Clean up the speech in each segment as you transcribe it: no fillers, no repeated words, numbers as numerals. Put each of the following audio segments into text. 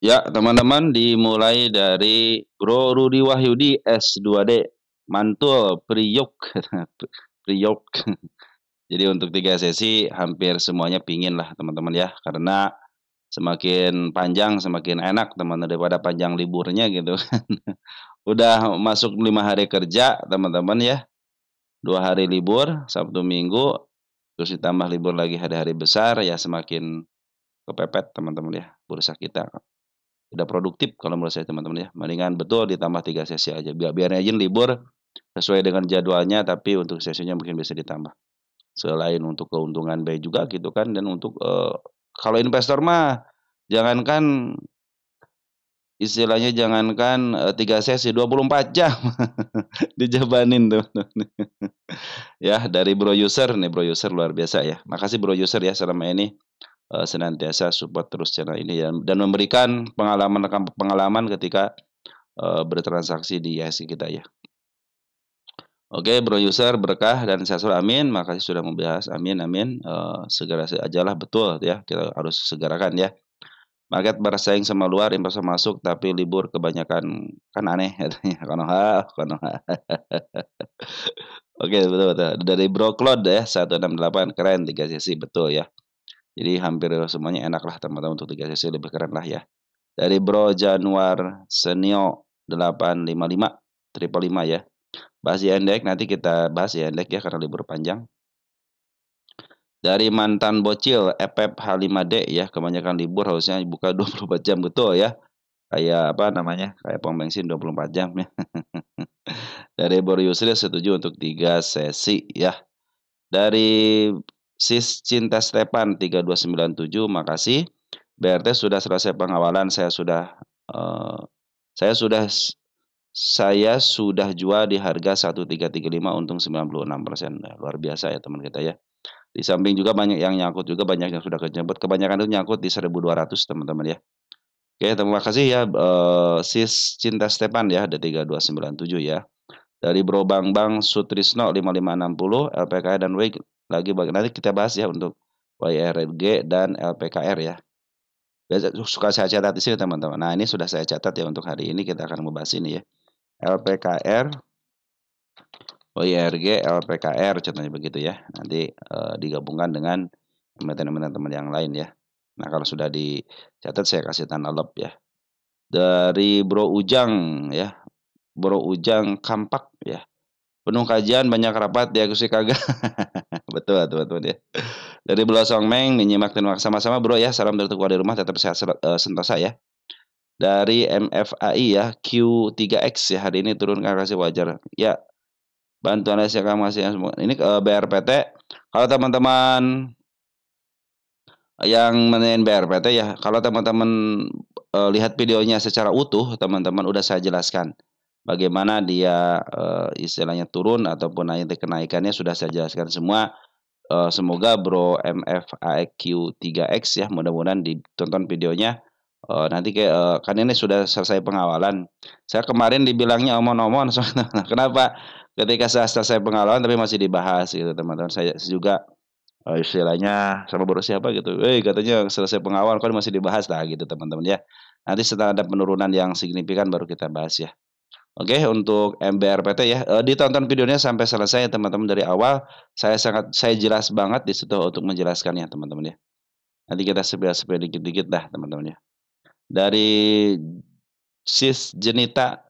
Ya, teman-teman, dimulai dari Bro Rudi Wahyudi S2D, Mantul, Priok, Priok. Jadi untuk 3 sesi hampir semuanya pingin lah teman-teman ya, karena semakin panjang semakin enak teman daripada panjang liburnya gitu kan. Udah masuk 5 hari kerja teman-teman ya, 2 hari libur, Sabtu Minggu, terus ditambah libur lagi hari-hari besar, ya semakin kepepet teman-teman ya, bursa kita. Tidak produktif kalau menurut saya teman-teman ya. Mendingan betul ditambah 3 sesi aja. Biar aja libur sesuai dengan jadwalnya, tapi untuk sesinya mungkin bisa ditambah. Selain untuk keuntungan baik juga gitu kan, dan untuk kalau investor mah jangankan istilahnya jangankan 3 sesi, 24 jam dijabanin tuh. Ya, dari Bro User nih, Bro User luar biasa ya. Makasih Bro User ya selama ini senantiasa support terus channel ini ya, dan memberikan pengalaman ketika bertransaksi di IHSG kita ya. Oke, Bro User berkah dan sehat amin. Makasih sudah membahas. Amin amin. Segera ajalah betul ya. Kita harus segerakan ya. Market bersaing sama luar, investor masuk tapi libur kebanyakan, kan aneh katanya. Konoha, Konoha. Oke, betul betul. Dari Bro Claude ya 168 keren 3 sesi betul ya. Jadi hampir semuanya enak lah teman-teman, untuk 3 sesi lebih keren lah ya. Dari Bro Januar Senio 855 triple 5 ya. Bahas INDEX, nanti kita bahas INDEX ya karena libur panjang. Dari mantan bocil FF H5D ya, kebanyakan libur harusnya buka 24 jam betul ya. Kayak apa namanya? Kayak pom bensin 24 jam ya. Dari Bro Yusri setuju untuk 3 sesi ya. Dari Sis Cinta Stepan 3297 makasih. BRT sudah selesai pengawalan, eh, saya sudah saya sudah jual di harga 1335, untung 96%. Nah, luar biasa ya teman kita ya. Di samping juga banyak yang nyangkut juga, banyak yang sudah kejebak. Kebanyakan itu nyangkut di 1200 teman-teman ya. Oke, terima kasih ya Sis Cinta Stepan ya, ada 3297 ya. Dari Bro Bang Sutrisno 5560 LPKR dan WIG lagi nanti kita bahas ya untuk YRG dan LPKR ya. Biasa suka saya catat di sini teman-teman. Nah, ini sudah saya catat ya untuk hari ini, kita akan membahas ini ya. LPKR, YRG, LPKR contohnya begitu ya. Nanti digabungkan dengan emiten-emiten teman yang lain ya. Nah, kalau sudah dicatat saya kasih tanda love ya. Dari Bro Ujang ya. Bro Ujang Kampak ya. Penuh kajian, banyak rapat, diakusi kagak. Betul, teman-teman ya. Dari Bro Songmeng, menyimak dan sama-sama Bro ya. Salam dari di rumah, tetap sehat sentosa ya. Dari MFAI ya, Q3X ya, hari ini turun ke kasih wajar. Ya, bantuan SK masih semua. Ini BRPT. Kalau teman-teman yang main BRPT ya, kalau teman-teman lihat videonya secara utuh, teman-teman udah saya jelaskan bagaimana dia istilahnya turun ataupun naik, kenaikannya sudah saya jelaskan semua. Semoga Bro MFAQ 3X ya, mudah-mudahan ditonton videonya. Nanti kan ini sudah selesai pengawalan. Saya kemarin dibilangnya omon-omon, kenapa? Ketika saya selesai pengawalan tapi masih dibahas gitu teman-teman. Saya juga istilahnya sama baru siapa gitu, katanya selesai pengawalan kan masih dibahas lah gitu teman-teman ya. Nanti setelah ada penurunan yang signifikan baru kita bahas ya. Oke, untuk MBRPT ya, ditonton videonya sampai selesai teman-teman dari awal. Saya jelas banget di situ untuk menjelaskannya teman-teman ya. Nanti kita sepele dikit-dikit dah teman-teman ya. Dari Sis Jenita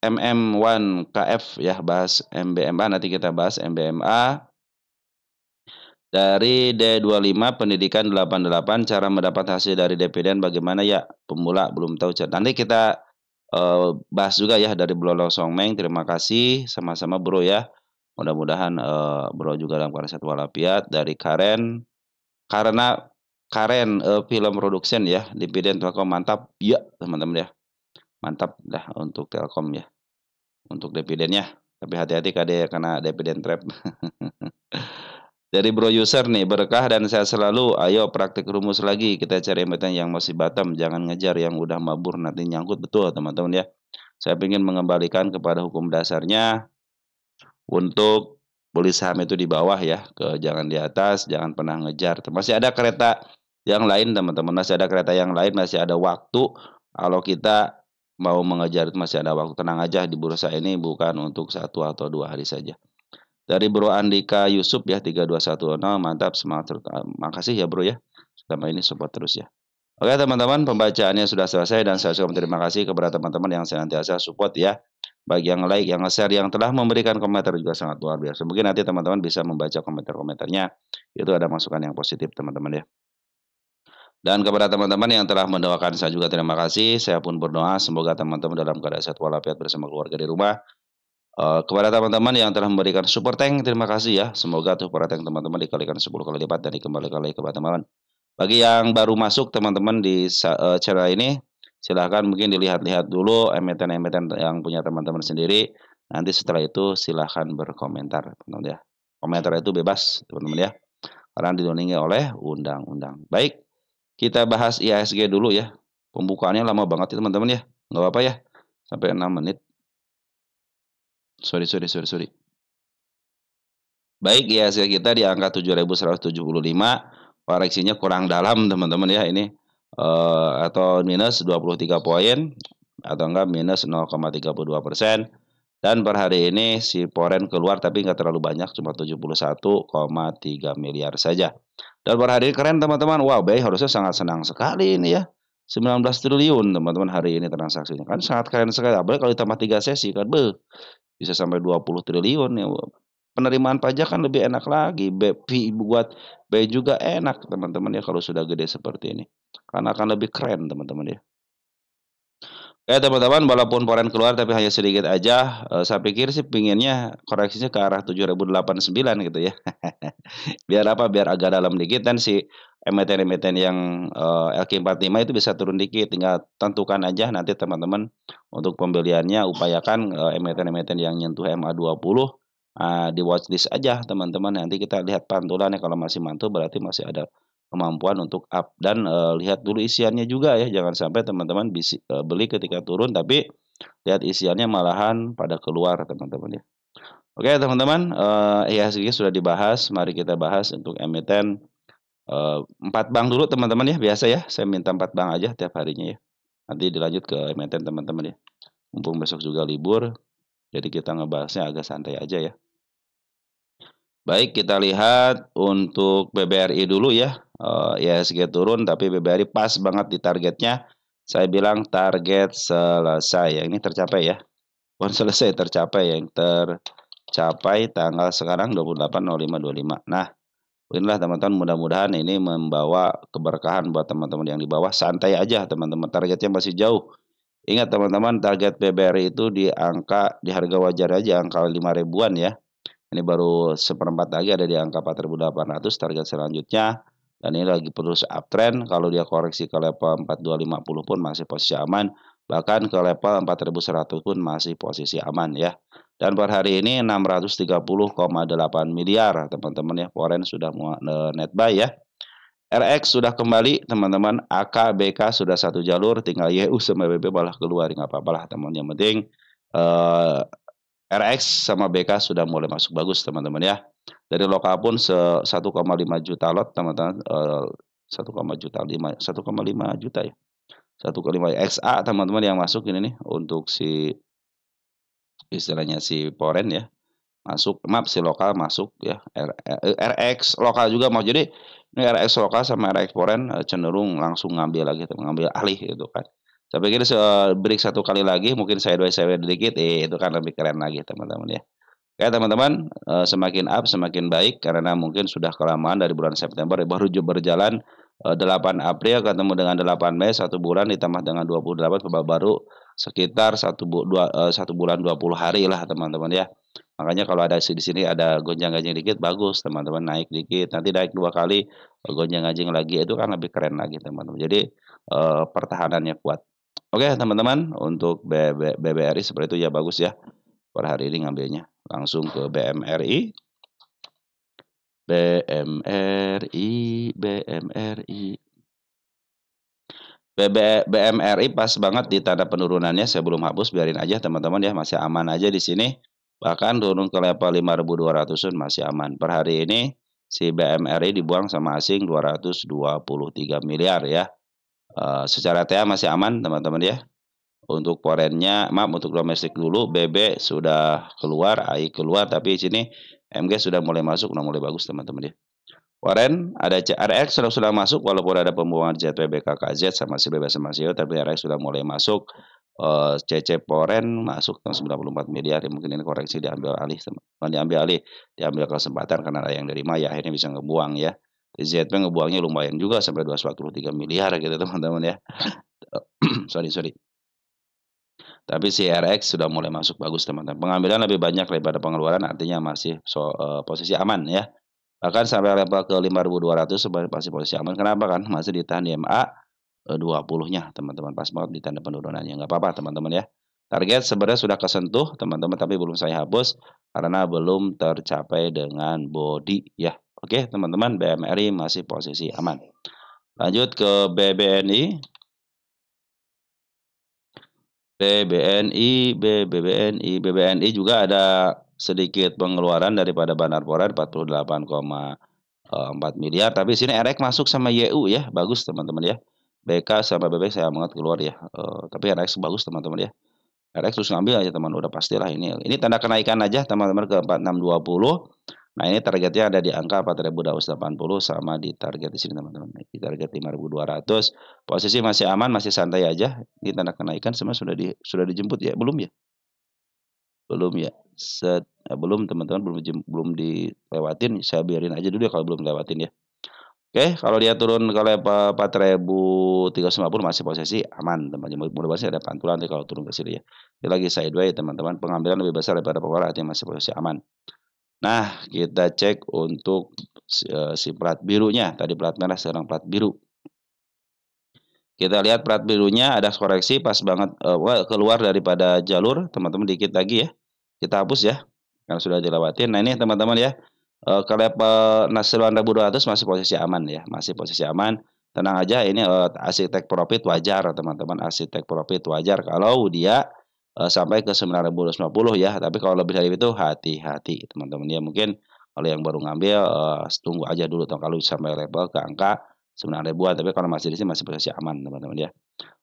MM1KF ya, bahas MBMA, nanti kita bahas MBMA. Dari D25 Pendidikan 88, cara mendapat hasil dari dividen bagaimana ya? Pemula belum tahu. Nanti kita bahas juga ya dari Bro Songmeng. Terima kasih sama-sama Bro ya. Mudah-mudahan Bro juga dalam keadaan sehat walafiat. Dari Karen, karena Karen film production ya, dividen Telkom mantap. Ya, teman-teman ya. Mantap dah untuk Telkom ya. Untuk dividennya. Tapi hati-hati karena dividen trap. Dari Bro User nih, berkah dan sehat selalu. Ayo praktik rumus lagi. Kita cari emiten yang masih bottom, jangan ngejar yang udah mabur nanti nyangkut, betul teman-teman ya. Saya ingin mengembalikan kepada hukum dasarnya untuk beli saham itu di bawah ya, jangan di atas, jangan pernah ngejar. Masih ada kereta yang lain teman-teman, masih ada kereta yang lain, masih ada waktu. Kalau kita mau mengejar itu masih ada waktu. Tenang aja, di bursa ini bukan untuk 1 atau 2 hari saja. Dari Bro Andika Yusuf ya 3210, mantap, semangat terus. Makasih ya Bro ya. Selama ini support terus ya. Oke teman-teman, pembacaannya sudah selesai dan saya ucapkan terima kasih kepada teman-teman yang senantiasa support ya. Bagi yang like, yang nge-share, yang telah memberikan komentar juga sangat luar biasa. Mungkin nanti teman-teman bisa membaca komentar-komentarnya. Itu ada masukan yang positif teman-teman ya. Dan kepada teman-teman yang telah mendoakan saya juga terima kasih. Saya pun berdoa semoga teman-teman dalam keadaan sehat walafiat bersama keluarga di rumah. Kepada teman-teman yang telah memberikan super tank, terima kasih ya. Semoga super tank teman-teman dikalikan 10 kali lipat dan dikembalikan lagi kepada teman-teman. Bagi yang baru masuk teman-teman di channel ini, silahkan mungkin dilihat-lihat dulu emiten-emiten yang punya teman-teman sendiri. Nanti setelah itu silahkan berkomentar, teman-teman ya. Komentar itu bebas, teman-teman ya. Karena dilindungi oleh undang-undang. Baik, kita bahas IHSG dulu ya. Pembukaannya lama banget ya teman-teman ya. Nggak apa-apa ya. Sampai 6 menit. Sorry. Baik, IHSG kita di angka 7.175, koreksinya kurang dalam teman-teman ya ini, atau minus 23 poin, atau enggak minus 0,32%. Dan per hari ini si Foreign keluar tapi nggak terlalu banyak, cuma 71,3 miliar saja. Dan per hari ini keren teman-teman, wow BI harusnya sangat senang sekali ini ya. 19 triliun teman-teman hari ini transaksinya, kan sangat keren sekali, apalagi kalau ditambah 3 sesi kan, bisa sampai 20 triliun ya. Penerimaan pajak kan lebih enak lagi, fee buat BI juga enak teman-teman ya kalau sudah gede seperti ini. Karena akan lebih keren teman-teman ya. Oke teman-teman, walaupun Foreign keluar tapi hanya sedikit aja, saya pikir sih pinginnya koreksinya ke arah 7.089 gitu ya. Biar apa, biar agak dalam dikit dan si emiten-emiten yang, LQ45 itu bisa turun dikit, tinggal tentukan aja nanti teman-teman untuk pembeliannya upayakan, emiten-emiten yang nyentuh MA20, di watchlist aja teman-teman, nanti kita lihat pantulannya kalau masih mantul berarti masih ada kemampuan untuk up dan, lihat dulu isiannya juga ya, jangan sampai teman-teman beli ketika turun tapi lihat isiannya malahan pada keluar teman-teman ya. Oke teman-teman, IHSG sudah dibahas, mari kita bahas untuk emiten, 4 bank dulu teman-teman ya, biasa ya, saya minta 4 bank aja tiap harinya ya. Nanti dilanjut ke emiten teman-teman ya. Mumpung besok juga libur, jadi kita ngebahasnya agak santai aja ya. Baik, kita lihat untuk BBRI dulu ya, IHSG turun tapi BBRI pas banget di targetnya. Saya bilang target selesai ya, ini tercapai ya. Bukan selesai, tercapai yang tercapai tanggal sekarang 28.05.25. Nah, inilah teman-teman, mudah-mudahan ini membawa keberkahan buat teman-teman yang di bawah. Santai aja teman-teman, targetnya masih jauh. Ingat teman-teman, target BBRI itu di harga wajar aja angka 5 ribuan ya. Ini baru seperempat lagi ada di angka 4.800 target selanjutnya. Dan ini lagi terus uptrend, kalau dia koreksi ke level 4250 pun masih posisi aman. Bahkan ke level 4100 pun masih posisi aman ya. Dan per hari ini 630,8 miliar teman-teman ya. Foreign sudah net buy ya. RX sudah kembali teman-teman. AK, BK sudah satu jalur. Tinggal YU sama BB malah keluar. Nggak apa-apa lah teman. Yang penting RX sama BK sudah mulai masuk bagus teman-teman ya. Dari lokal pun 1,5 juta lot teman-teman, 1,5 juta ya. 1,5 XA teman-teman yang masuk ini nih untuk si istilahnya si Foreign ya. Masuk, maaf si lokal masuk ya. RX lokal juga mau, jadi ini RX lokal sama RX Foreign cenderung langsung ngambil lagi, mengambil alih gitu kan. Saya pikir break 1 kali lagi, mungkin sideways dikit, itu kan lebih keren lagi teman-teman ya. Oke teman-teman, semakin up semakin baik karena mungkin sudah kelamaan dari bulan September baru berjalan 8 April ketemu dengan 8 Mei, 1 bulan ditambah dengan 28 baru sekitar 1 bulan 20 hari lah teman-teman ya. Makanya kalau ada di sini ada gonjang-ganjing dikit bagus teman-teman, naik dikit, nanti naik 2 kali gonjang-ganjing lagi, itu kan lebih keren lagi teman-teman. Jadi pertahanannya kuat. Oke teman-teman, untuk BBRI seperti itu ya, bagus ya. Per hari ini ngambilnya. Langsung ke BMRI. BMRI pas banget di tanda penurunannya, saya belum hapus, biarin aja teman-teman ya, masih aman aja di sini. Bahkan turun ke level 5.200-an masih aman. Per hari ini si BMRI dibuang sama asing 223 miliar ya. Secara TA masih aman teman-teman ya. Untuk foreignnya, maaf untuk domestik dulu, BB sudah keluar, AI keluar, tapi sini MG sudah mulai masuk, udah mulai bagus teman-teman ya. Foreign ada RX sudah masuk walaupun ada pembuangan ZPB KKZ sama si BB sama CEO, tapi RX sudah mulai masuk. CC Foreign masuk 94 miliar ya, mungkin ini koreksi diambil alih diambil alih, diambil kesempatan karena ada yang dari Maya akhirnya bisa ngebuang ya. ZP ngebuangnya lumayan juga sampai 243 miliar gitu teman-teman ya. Sorry sorry. Tapi si RX sudah mulai masuk bagus teman-teman. Pengambilan lebih banyak daripada pengeluaran artinya masih posisi aman ya. Bahkan sampai level ke 5.200 masih posisi aman. Kenapa kan? Masih ditahan di MA 20-nya teman-teman. Pas banget di tanda penurunannya. Nggak apa-apa teman-teman ya. Target sebenarnya sudah kesentuh teman-teman tapi belum saya hapus karena belum tercapai dengan body ya. Oke teman-teman, BMRI masih posisi aman. Lanjut ke BBNI. BBNI juga ada sedikit pengeluaran daripada Bandar Porer 48,4 miliar. Tapi sini RX masuk sama YU ya, bagus teman-teman ya. BK sama BB saya banget keluar ya. Tapi RX bagus teman-teman ya. RX terus ngambil aja teman, udah pastilah ini. Ini tanda kenaikan aja teman-teman ke 4620. Nah, ini targetnya ada di angka 4.280 sama di target di sini teman-teman. Di target 5.200. Posisi masih aman, masih santai aja. Ini tanda kenaikan semua sudah dijemput ya? Belum ya? Belum ya? Belum teman-teman, belum dilewatin. Saya biarin aja dulu ya kalau belum lewatin ya. Oke, kalau dia turun ke level 4.350 masih posisi aman teman-teman. Mudah-mudahan ada pantulan nanti kalau turun ke sini ya. Ini lagi sideways teman-teman. Pengambilan lebih besar daripada pengeluaran artinya masih posisi aman. Nah, kita cek untuk si plat birunya. Tadi plat merah, sekarang plat biru. Kita lihat plat birunya ada koreksi pas banget keluar daripada jalur, teman-teman dikit lagi ya. Kita hapus ya, karena sudah dilewatin. Nah, ini teman-teman ya, ke level 9.200 masih posisi aman ya, masih posisi aman. Tenang aja, ini arsitek profit wajar teman-teman, arsitek profit wajar kalau dia sampai ke 9.250 ya, tapi kalau lebih dari itu hati-hati teman-teman ya. Mungkin kalau yang baru ngambil, tunggu aja dulu kalau sampai level ke angka 9.000-an, tapi kalau masih di sini masih posisi aman teman-teman ya.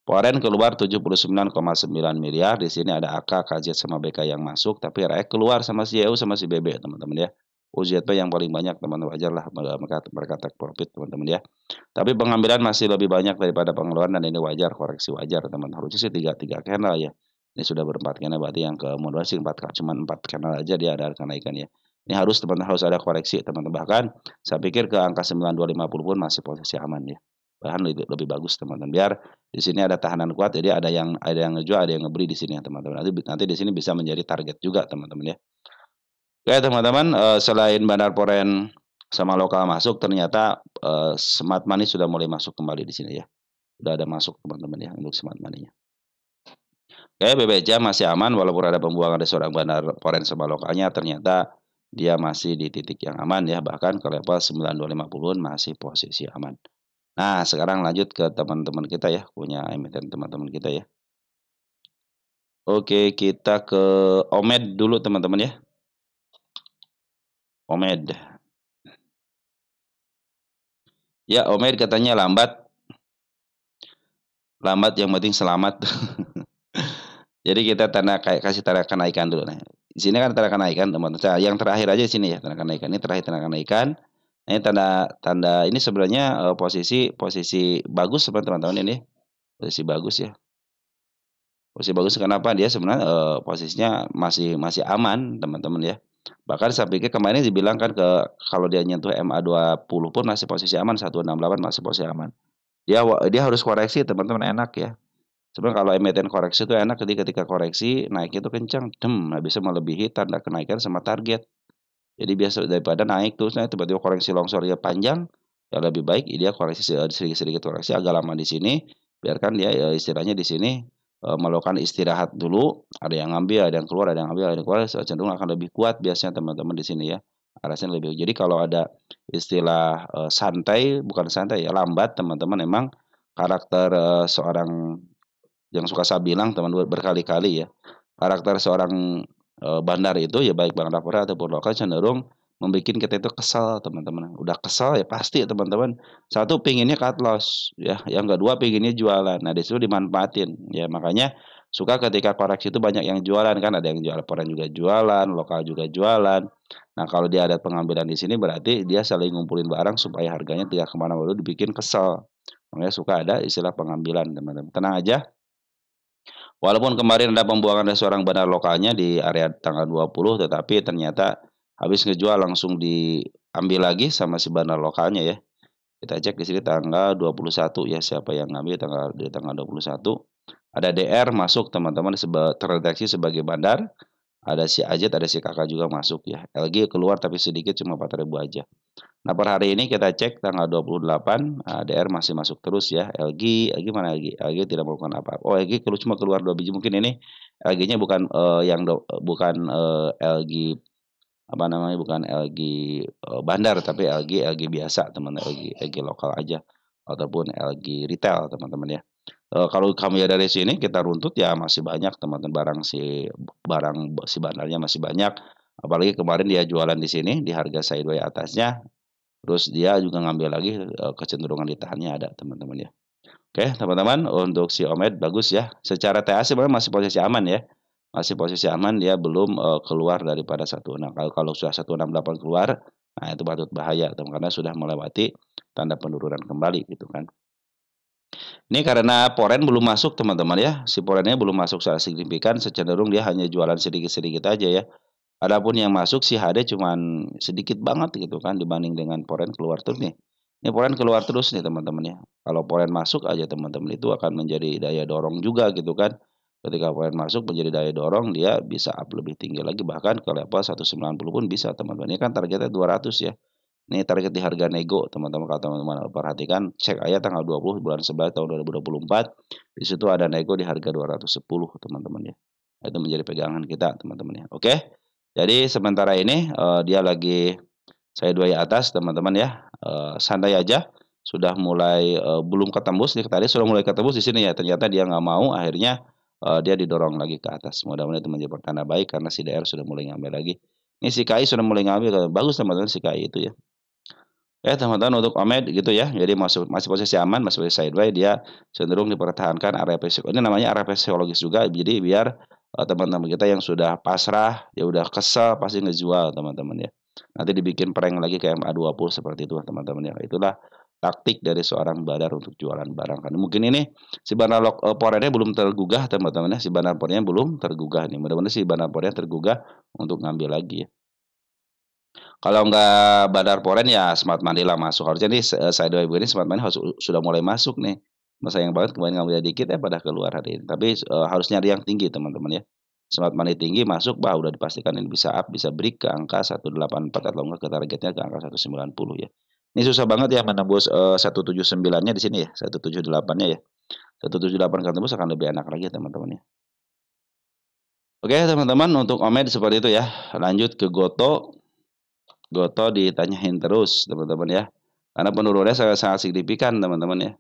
Foreign keluar 79,9 miliar, di sini ada AK, KZ sama BK yang masuk, tapi RX keluar sama si EU sama si BB teman-teman ya. UZP yang paling banyak teman-teman, wajar lah mereka take profit teman-teman ya. Tapi pengambilan masih lebih banyak daripada pengeluaran dan ini wajar, koreksi wajar teman. Harusnya sih 3 candle ya. Ini sudah berempat candle berarti yang ke moderasi 4 cuma 4 candle aja dia ada kenaikan ya. Ini harus teman-teman harus ada koreksi teman-teman. Bahkan saya pikir ke angka 9250 pun masih posisi aman ya. Bahkan lebih bagus teman-teman. Biar di sini ada tahanan kuat jadi ada yang ngejual, ada yang ngebeli di sini ya teman-teman. Nanti di sini bisa menjadi target juga teman-teman ya. Oke teman-teman, selain Bandar Poren sama lokal masuk, ternyata Smart Money sudah mulai masuk kembali di sini ya. Sudah ada masuk teman-teman ya untuk Smart Money-nya. Oke, BBCA masih aman walaupun ada pembuangan dari seorang Bandar Poren sama lokalnya, ternyata dia masih di titik yang aman ya, bahkan ke level 9250 masih posisi aman. Nah, sekarang lanjut ke teman-teman kita ya, punya emiten teman-teman kita ya. Oke, kita ke Omed dulu teman-teman ya. Omed. Ya, Omed katanya lambat. Lambat yang penting selamat. Jadi kita kasih tanda kenaikan dulu. Nah, di sini kan tanda kenaikan teman-teman. Nah, yang terakhir aja di sini ya tanda kenaikan. Ini terakhir tanda kenaikan. Nah, ini tanda ini sebenarnya posisi bagus teman-teman ini. Posisi bagus ya. Posisi bagus kenapa? Dia sebenarnya posisinya masih aman teman-teman ya. Bahkan saya pikir kemarin dibilang kan kalau dia nyentuh MA20 pun masih posisi aman, 168 masih posisi aman. Dia harus koreksi teman-teman, enak ya. Sebenarnya kalau emiten koreksi itu enak, ketika koreksi naik itu kencang, bisa melebihi tanda kenaikan sama target. Jadi biasa daripada naik terus tiba-tiba koreksi longsornya panjang, ya lebih baik dia koreksi sedikit koreksi agak lama di sini, biarkan dia istilahnya di sini melakukan istirahat dulu, ada yang ngambil, ada yang keluar, ada yang ambil, ada yang keluar, cenderung akan lebih kuat biasanya teman-teman di sini ya. Arahnya lebih. Jadi kalau ada istilah santai, bukan santai ya, lambat teman-teman emang karakter seorang yang suka saya bilang teman berkali-kali ya, karakter seorang bandar itu ya baik Bandar Porer ataupun lokal cenderung membikin kita itu kesal teman-teman. Udah kesal ya pasti teman-teman, satu pinginnya cut loss ya, yang kedua pinginnya jualan. Nah, di situ dimanfaatin ya, makanya suka ketika koreksi itu banyak yang jualan kan, ada yang jual foreign juga jualan, lokal juga jualan. Nah, kalau dia ada pengambilan di sini berarti dia saling ngumpulin barang supaya harganya tidak kemana-mana, dibikin kesel. Makanya suka ada istilah pengambilan teman-teman. Tenang aja, walaupun kemarin ada pembuangan dari seorang bandar lokalnya di area tanggal 20, tetapi ternyata habis ngejual langsung diambil lagi sama si bandar lokalnya ya. Kita cek di sini tanggal 21 ya, siapa yang ngambil di tanggal 21. Ada DR masuk teman-teman terdeteksi sebagai bandar. Ada si Ajat, ada si Kakak juga masuk ya. LG keluar tapi sedikit, cuma 4.000 aja. Nah, per hari ini kita cek tanggal 28, DR masih masuk terus ya. LG mana LG? LG tidak melakukan apa-apa. Oh, LG cuma keluar 2 biji. Mungkin ini LG-nya bukan bukan LG apa namanya, bukan LG bandar, tapi LG biasa teman, LG lokal aja ataupun LG retail teman-teman ya. Kalau kami dari sini kita runtut ya masih banyak teman-teman, barang si bandarnya masih banyak. Apalagi kemarin dia jualan di sini di harga sideway atasnya. Terus dia juga ngambil lagi, kecenderungan ditahannya ada teman-teman ya. Oke teman-teman, untuk si Omed bagus ya. Secara TA sebenarnya masih posisi aman ya. Masih posisi aman, dia belum, keluar daripada 16. Kalau sudah 168 keluar, nah itu patut bahaya teman, karena sudah melewati tanda penurunan kembali gitu kan. Ini karena poren belum masuk teman-teman ya. Si porennya belum masuk secara signifikan, cenderung dia hanya jualan sedikit-sedikit aja ya. Adapun yang masuk si HD cuman sedikit banget gitu kan dibanding dengan poren keluar terus nih. Ini poren keluar terus nih teman-teman ya. Kalau poren masuk aja teman-teman, itu akan menjadi daya dorong juga gitu kan. Ketika poren masuk menjadi daya dorong, dia bisa up lebih tinggi lagi, bahkan ke level 190 pun bisa teman-teman. Ini kan targetnya 200 ya. Ini target di harga nego teman-teman, kalau teman-teman perhatikan, cek aja tanggal 20 bulan 11 tahun 2024, di situ ada nego di harga 210 teman-teman ya. Itu menjadi pegangan kita teman-teman ya. Oke. Jadi sementara ini dia lagi sideways atas teman-teman ya. Santai aja. Sudah mulai belum ketembus nih, tadi sudah mulai ketembus di sini ya. Ternyata dia nggak mau, akhirnya dia didorong lagi ke atas. Mudah-mudahan itu menjadi pertanda baik karena si DR sudah mulai ngambil lagi. Ini si KI sudah mulai ngambil, bagus teman-teman si KI itu ya. Ya teman-teman, untuk Omed gitu ya, jadi masih posisi aman, masih posisi sideways, dia cenderung dipertahankan area ini namanya area psikologis juga, jadi biar teman-teman kita yang sudah pasrah, ya udah kesel pasti ngejual teman-teman ya. Nanti dibikin prank lagi kayak MA20 seperti itu teman-teman ya. Itulah taktik dari seorang bandar untuk jualan barang kan. Mungkin ini si bandar porennya belum tergugah teman-teman ya, si bandar porennya belum tergugah nih. Mudah-mudahan si bandar porennya tergugah untuk ngambil lagi ya. Kalau nggak Bandar Poren ya Smart Money lah masuk. Harusnya nih sideways begini Smart Money sudah mulai masuk nih. Sayang banget kemarin ngambilnya dikit ya pada keluar hari ini. Tapi harus nyari yang tinggi teman-teman ya. Smart Money tinggi masuk, udah dipastikan ini bisa up, bisa break ke angka 184 atau enggak ke targetnya ke angka 190 ya. Ini susah banget ya menembus 179-nya di sini ya, 178-nya ya. 178 kalau tembus akan lebih enak lagi teman-teman ya. Oke teman-teman, untuk Omed seperti itu ya. Lanjut ke Goto. Goto ditanyain terus teman-teman ya. Karena penurunannya sangat-sangat signifikan teman-teman ya.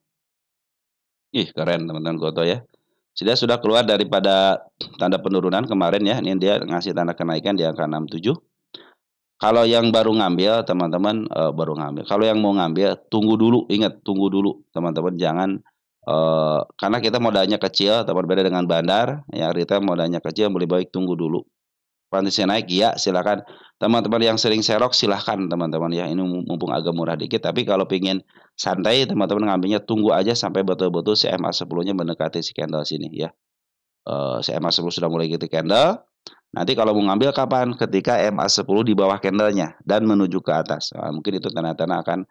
Ih keren teman-teman Goto ya. Sudah keluar daripada tanda penurunan kemarin ya. Ini dia ngasih tanda kenaikan di angka 67. Kalau yang baru ngambil teman-teman, baru ngambil. Kalau yang mau ngambil tunggu dulu, ingat tunggu dulu teman-teman, jangan karena kita modalnya kecil, teman beda dengan bandar, ya retail modalnya kecil, lebih baik tunggu dulu. Kondisi naik, ya silakan. Teman-teman yang sering serok silahkan teman-teman ya. Ini mumpung agak murah dikit, tapi kalau pingin santai teman-teman ngambilnya tunggu aja sampai betul-betul si MA10-nya mendekati si candle sini ya. Si MA10 sudah mulai gitu candle. Nanti kalau mau ngambil kapan? Ketika MA10 di bawah candlenya dan menuju ke atas. Nah, mungkin itu tanda-tanda akan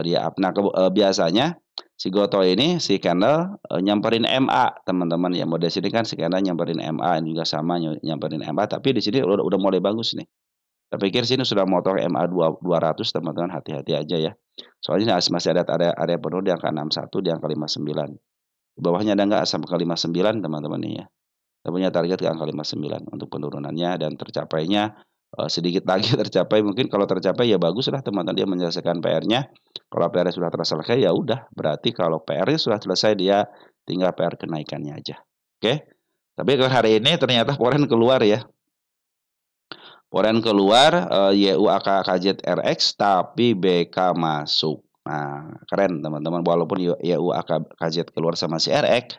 dia up. Nah, biasanya si Goto ini si candle nyamperin MA teman-teman ya. Model sini kan si candle nyamperin MA, ini juga sama nyamperin MA, tapi di sini udah mulai bagus nih. Saya pikir sini sudah motong MA 200 teman-teman, hati-hati aja ya. Soalnya masih ada area penuh di angka 61, di angka 59. Di bawahnya ada nggak sampai ke 59 teman-teman nih ya. Kita punya target ke angka 59 untuk penurunannya, dan tercapainya sedikit lagi tercapai. Mungkin kalau tercapai ya bagus lah teman-teman, dia menyelesaikan PR-nya. Kalau PR-nya sudah terselesai ya udah, berarti kalau PR-nya sudah selesai dia tinggal PR kenaikannya aja. Oke. Tapi hari ini ternyata poren keluar ya. Poren keluar, YUAK KZRX tapi BK masuk. Nah, keren teman-teman, walaupun YUAK KZ keluar sama si RX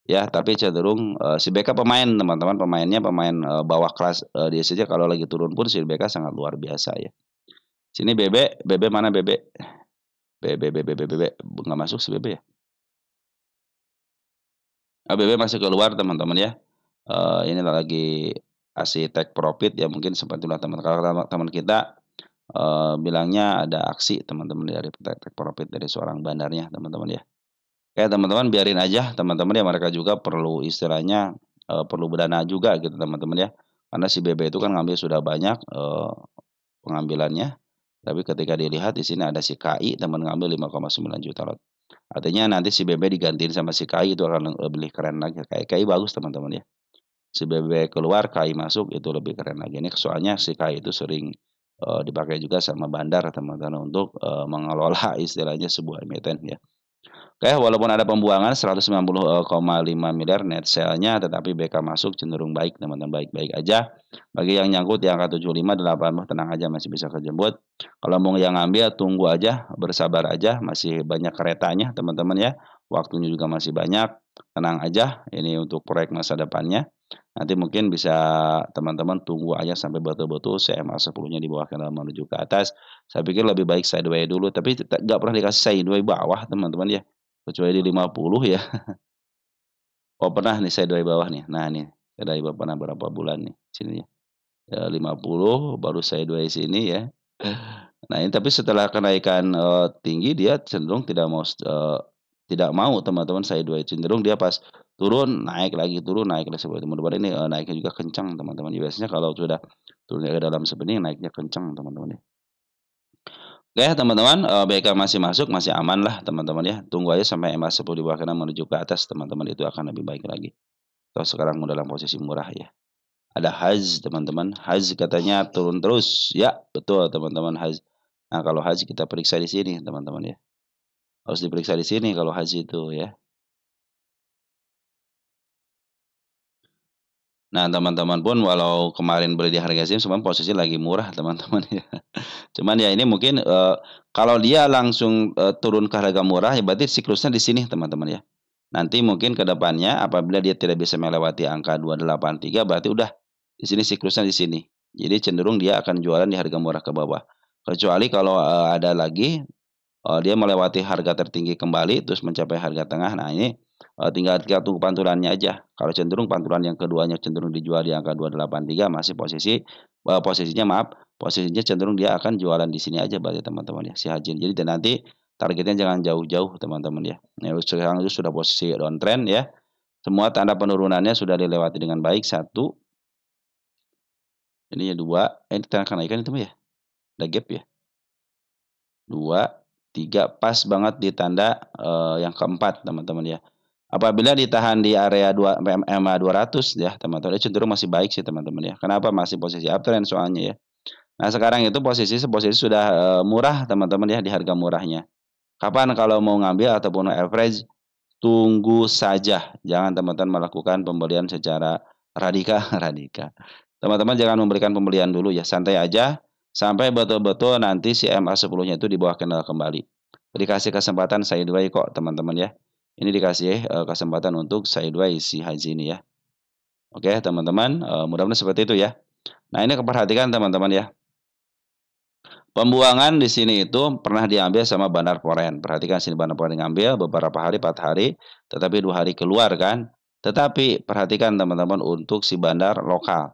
ya, tapi cenderung, si BK pemain teman-teman, pemainnya pemain, bawah kelas, dia saja kalau lagi turun pun si BK sangat luar biasa ya. Sini BB mana BB? BB, nggak masuk si BB ya? BB masih keluar teman-teman ya. Ini lagi kasih take profit ya, mungkin seperti itulah teman, kalau teman kita, bilangnya ada aksi teman-teman dari take profit dari seorang bandarnya teman-teman ya. Oke teman-teman, biarin aja teman-teman ya, mereka juga perlu istilahnya, perlu berdana juga gitu teman-teman ya. Karena si BB itu kan ngambil sudah banyak, pengambilannya, tapi ketika dilihat di sini ada si KI teman ngambil 5,9 juta lot. Artinya nanti si BB digantiin sama si KI itu akan lebih keren lagi. KI bagus teman-teman ya. Si BB keluar, KI masuk itu lebih keren lagi. Ini soalnya si KI itu sering, dipakai juga sama bandar teman-teman untuk, mengelola istilahnya sebuah emiten ya. Oke, walaupun ada pembuangan 190,5 miliar net sale-nya, tetapi BK masuk cenderung baik teman-teman, baik-baik aja. Bagi yang nyangkut di angka 75, 80 tenang aja masih bisa kejemput. Kalau mau yang ngambil tunggu aja, bersabar aja, masih banyak keretanya teman-teman ya. Waktunya juga masih banyak, tenang aja, ini untuk proyek masa depannya. Nanti mungkin bisa teman-teman tunggu aja sampai betul-betul CMA 10-nya di bawah kendala menuju ke atas. Saya pikir lebih baik sideways dulu, tapi nggak pernah dikasih sideways bawah teman-teman ya. Kecuali di 50 ya. Oh pernah nih sideways bawah nih. Nah nih, dari pernah berapa bulan nih sini ya. 50 baru sideways sini ya. Nah ini tapi setelah kenaikan, tinggi dia cenderung tidak mau teman-teman sideways, cenderung dia pas turun naik lagi seperti itu. Mudah-mudahan ini, naiknya juga kencang teman-teman. Biasanya kalau sudah turun ke dalam sebening naiknya kencang teman-teman ya. Oke teman-teman, BK masih masuk, masih aman lah teman-teman ya. Tunggu aja sampai MA10 di bawah kanan menuju ke atas teman-teman, itu akan lebih baik lagi. Toh sekarang mau dalam posisi murah ya. Ada HAZ teman-teman, HAZ katanya turun terus. Ya betul teman-teman, HAZ. Nah kalau HAZ kita periksa di sini teman-teman ya. Harus diperiksa di sini kalau HAZ itu ya. Nah teman-teman pun walau kemarin beli di harga sini cuman posisi lagi murah teman-teman ya. Cuman ya ini mungkin, kalau dia langsung, turun ke harga murah ya berarti siklusnya di sini teman-teman ya. Nanti mungkin ke depannya apabila dia tidak bisa melewati angka 283 berarti udah di sini siklusnya di sini. Jadi cenderung dia akan jualan di harga murah ke bawah. Kecuali kalau, ada lagi, dia melewati harga tertinggi kembali terus mencapai harga tengah. Nah ini, tinggal kita tunggu pantulannya aja. Kalau cenderung pantulan yang keduanya cenderung dijual di angka 283 masih posisinya maaf, posisinya cenderung dia akan jualan di sini aja berarti teman-teman ya, si Hajin. Jadi dan nanti targetnya jangan jauh-jauh teman-teman ya. Ya sekarang itu sudah posisi downtrend ya. Semua tanda penurunannya sudah dilewati dengan baik, satu, ininya 2, ini tanda kenaikan itu mah ya? Ada gap ya? 2, 3, pas banget di tanda, yang keempat teman-teman ya. Apabila ditahan di area 2 MA 200 ya teman-teman, cenderung masih baik sih teman-teman ya. Kenapa? Masih posisi uptrend soalnya ya. Nah sekarang itu posisi sudah, murah teman-teman ya, di harga murahnya. Kapan kalau mau ngambil ataupun average, tunggu saja. Jangan teman-teman melakukan pembelian secara radikal radikal. Teman-teman jangan memberikan pembelian dulu ya, santai aja, sampai betul-betul nanti si MA10-nya itu di bawah candle kembali. Dikasih kesempatan sideways kok teman-teman ya. Ini dikasih, kesempatan untuk sideways si Haji ini ya. Oke teman-teman, mudah-mudahan seperti itu ya. Nah ini perhatikan teman-teman ya. Pembuangan di sini itu pernah diambil sama Bandar Poren. Perhatikan sini Bandar Poren ngambil beberapa hari, 4 hari, tetapi 2 hari keluar kan. Tetapi perhatikan teman-teman untuk si bandar lokal.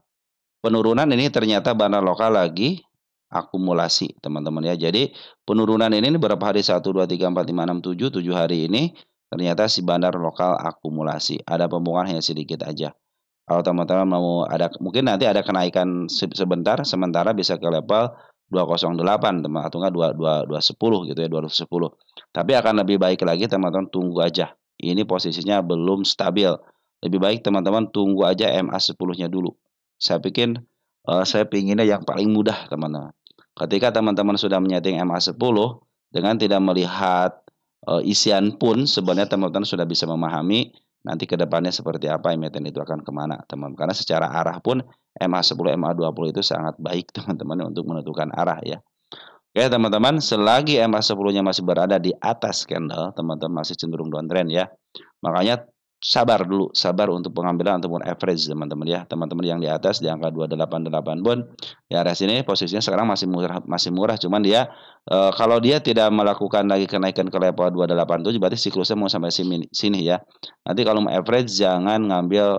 Penurunan ini ternyata bandar lokal lagi akumulasi teman-teman ya. Jadi penurunan ini berapa hari? 1, 2, 3, 4, 5, 6, 7, 7 hari ini ternyata si bandar lokal akumulasi. Ada pembuangan hanya sedikit aja. Kalau teman-teman mau ada mungkin nanti ada kenaikan sebentar, sementara bisa ke level 208 teman atau enggak 210 gitu ya, 210. Tapi akan lebih baik lagi teman-teman tunggu aja. Ini posisinya belum stabil. Lebih baik teman-teman tunggu aja MA10-nya dulu. Saya pinginnya yang paling mudah teman-teman. Ketika teman-teman sudah menyeting MA10 dengan tidak melihat, isian pun sebenarnya teman-teman sudah bisa memahami nanti ke depannya seperti apa emiten itu akan kemana teman. Karena secara arah pun MA10, MA20 itu sangat baik teman-teman untuk menentukan arah ya. Oke teman-teman, selagi MA10-nya masih berada di atas candle, teman-teman masih cenderung downtrend ya. Makanya sabar dulu, sabar untuk pengambilan ataupun average teman-teman ya. Teman-teman yang di atas di angka 288 pun ya area sini posisinya sekarang masih murah cuman dia kalau dia tidak melakukan lagi kenaikan ke level 287 berarti siklusnya mau sampai sini ya. Nanti kalau mau average jangan ngambil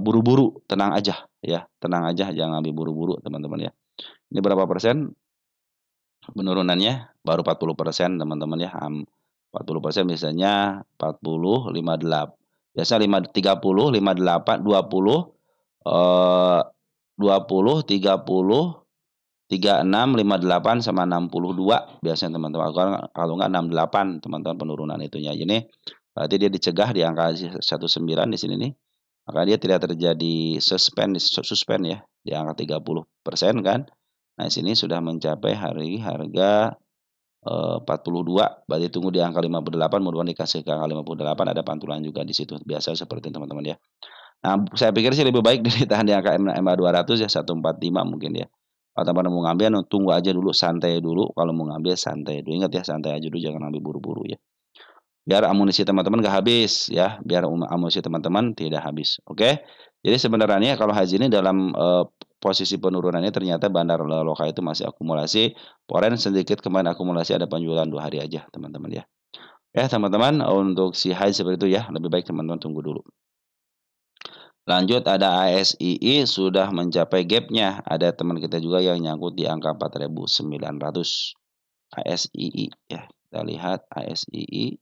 buru-buru, tenang aja ya. Tenang aja jangan ambil buru-buru teman-teman ya. Ini berapa persen? Penurunannya baru 40% teman-teman ya, 40% biasanya 40, 58. Biasa 30, 58, 20, 20, 30, 36, 58 sama 62 biasanya teman-teman. Kalau enggak 68 teman-teman penurunan itunya. Ini berarti dia dicegah di angka 19 di sini nih. Maka dia tidak terjadi suspend ya di angka 30% kan. Nah, sini sudah mencapai harga 42, berarti tunggu di angka 58, mudah-mudahan dikasih ke angka 58, ada pantulan juga di situ, biasa seperti teman-teman ya. Nah, saya pikir sih lebih baik ditahan di angka MA 200 ya, 145 mungkin ya. Kalau teman-teman mau ngambil, tunggu aja dulu, santai dulu, kalau mau ngambil santai dulu. Ingat ya, santai aja dulu, jangan ambil buru-buru ya. Biar amunisi teman-teman nggak habis ya, biar amunisi teman-teman tidak habis, oke? Jadi sebenarnya kalau haji ini dalam posisi penurunannya ternyata bandar loka itu masih akumulasi, foreign sedikit kemarin akumulasi ada penjualan 2 hari aja teman-teman ya. Ya teman-teman untuk si haji seperti itu ya, lebih baik teman-teman tunggu dulu. Lanjut ada ASII sudah mencapai gap-nya, ada teman kita juga yang nyangkut di angka 4.900. ASII ya, kita lihat ASII.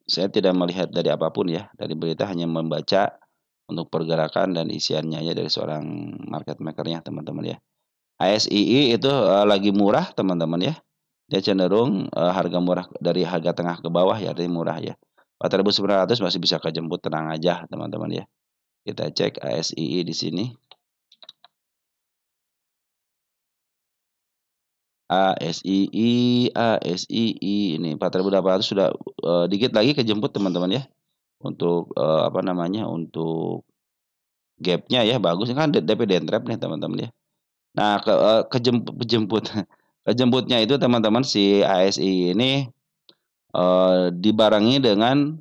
Saya tidak melihat dari apapun ya, dari berita hanya membaca untuk pergerakan dan isiannya aja dari seorang market maker-nya teman-teman ya. ASII itu lagi murah teman-teman ya. Dia cenderung harga murah dari harga tengah ke bawah ya, artinya murah ya. 4.900 masih bisa kejemput, tenang aja teman-teman ya. Kita cek ASII di sini. ASII ini 4.800 sudah dikit lagi kejemput teman-teman ya. Untuk apa namanya, untuk gap-nya ya bagus kan DP Dentrap nih teman-teman ya. Nah kejemputnya itu teman-teman si ASI ini dibarengi dengan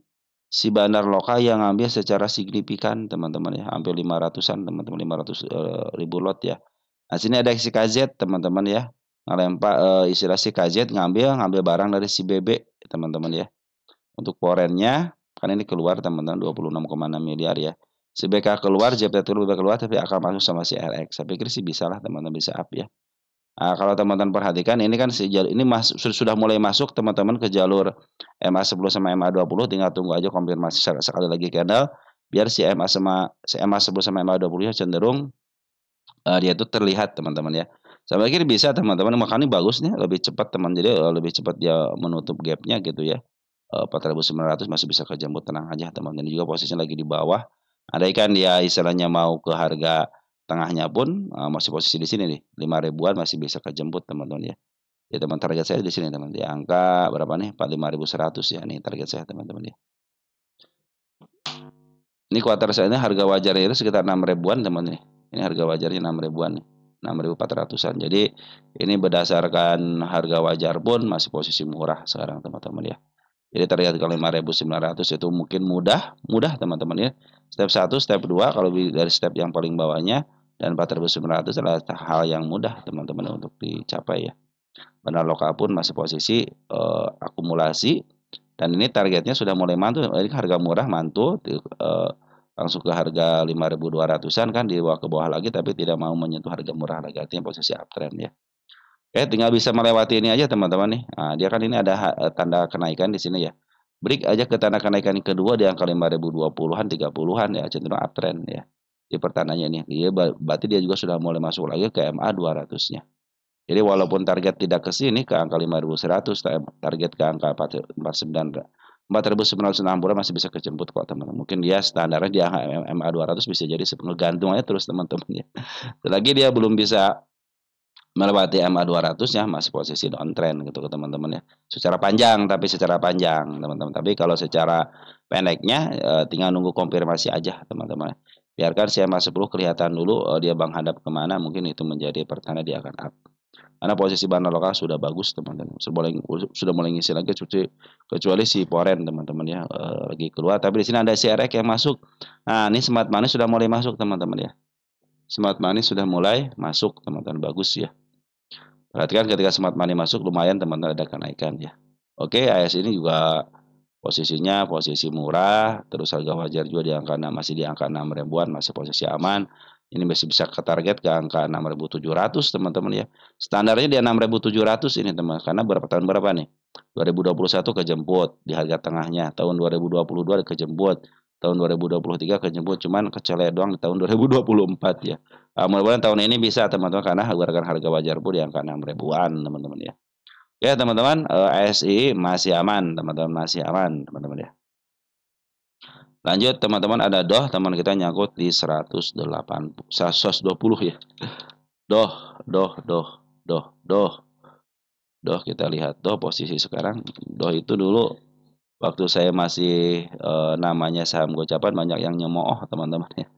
si bandar lokal yang ngambil secara signifikan teman-teman ya, hampir 500-an teman-teman, 500 ribu lot ya. Nah sini ada si KZ teman-teman ya, ngelempar istilah si KZ ngambil barang dari si BB teman-teman ya. Untuk foreign-nya kan ini keluar teman-teman 26,6 miliar ya. Si BK keluar, JPT keluar tapi akan masuk sama si RX. Saya pikir sih bisa lah teman-teman, bisa up ya. Nah, kalau teman-teman perhatikan ini kan si jalur ini sudah mulai masuk teman-teman ke jalur MA10 sama MA20, tinggal tunggu aja konfirmasi sekali lagi candle biar si MA10 sama MA20 cenderung dia itu terlihat teman-teman ya. Saya pikir bisa teman-teman, makanya bagus nih lebih cepat teman, jadi lebih cepat dia menutup gap-nya gitu ya. 4.900 masih bisa kejemput, tenang aja teman-teman. Ini juga posisinya lagi di bawah. Andai kan dia istilahnya mau ke harga tengahnya pun masih posisi di sini nih, 5 ribuan masih bisa kejemput teman-teman ya. Ya teman, target saya di sini teman, di angka berapa nih? 45.100 ya, nih target saya teman-teman ya. Ini kuartal saya ini harga wajarnya itu sekitar 6 ribuan teman nih. Ini harga wajarnya 6 ribuan nih. 6.400-an. Jadi ini berdasarkan harga wajar pun masih posisi murah sekarang teman-teman ya. Jadi terlihat kalau 5.900 itu mungkin mudah teman-teman ya. Step 1, step 2 kalau dari step yang paling bawahnya, dan 4.900 adalah hal yang mudah teman-teman untuk dicapai ya. Bandar lokal pun masih posisi akumulasi, dan ini targetnya sudah mulai mantul. Ini harga murah mantul langsung ke harga 5.200-an kan, di bawah ke bawah lagi tapi tidak mau menyentuh harga murah lagi, artinya posisi uptrend ya. Tinggal bisa melewati ini aja teman-teman nih. Nah, dia kan ini ada tanda kenaikan di sini ya. Break aja ke tanda kenaikan kedua di angka 5.020-an, 30-an ya, cenderung uptrend ya. Di pertandanya ini. Dia berarti dia juga sudah mulai masuk lagi ke MA 200-nya. Jadi walaupun target tidak ke sini ke angka 5.100, target ke angka 4.960 masih bisa kejemput kok teman-teman. Mungkin dia standarnya di angka MA 200 bisa jadi sepenuh gantung aja terus teman-teman ya. Selagi dia belum bisa melewati MA 200 ya masih posisi downtrend gitu teman-teman ya. Secara panjang, tapi secara panjang teman-teman. Tapi kalau secara pendeknya tinggal nunggu konfirmasi aja teman-teman. Biarkan si MA 10 kelihatan dulu dia menghadap kemana, mungkin itu menjadi pertanda dia akan up. Karena posisi bandar lokal sudah bagus teman-teman. Sudah mulai ngisi lagi kecuali si Poren teman-teman ya lagi keluar. Tapi di sini ada si RX yang masuk. Nah, ini Smart Money sudah mulai masuk teman-teman ya. Smart Money sudah mulai masuk teman-teman, bagus ya. Perhatikan ketika Smart Money masuk lumayan teman-teman ada kenaikan ya. Oke, AS ini juga posisinya posisi murah, terus harga wajar juga di angka 6, masih di angka 6 ribuan, masih posisi aman. Ini masih bisa ke target ke angka 6.700 teman-teman ya. Standarnya di 6.700 ini teman, karena tahun berapa nih? 2021 kejemput di harga tengahnya, tahun 2022 kejemput, tahun 2023 kejemput, cuman kecelek doang di tahun 2024 ya. Mudah-mudahan tahun ini bisa teman-teman, karena harga wajar pun di angka 6 ribuan teman-teman ya. Ya teman-teman, ASI masih aman teman-teman, masih aman teman-teman ya. Lanjut teman-teman, ada DOH teman kita nyangkut di 120 ya. DOH kita lihat DOH posisi sekarang. DOH itu dulu waktu saya masih namanya saham gocapan banyak yang nyemooh teman-teman ya.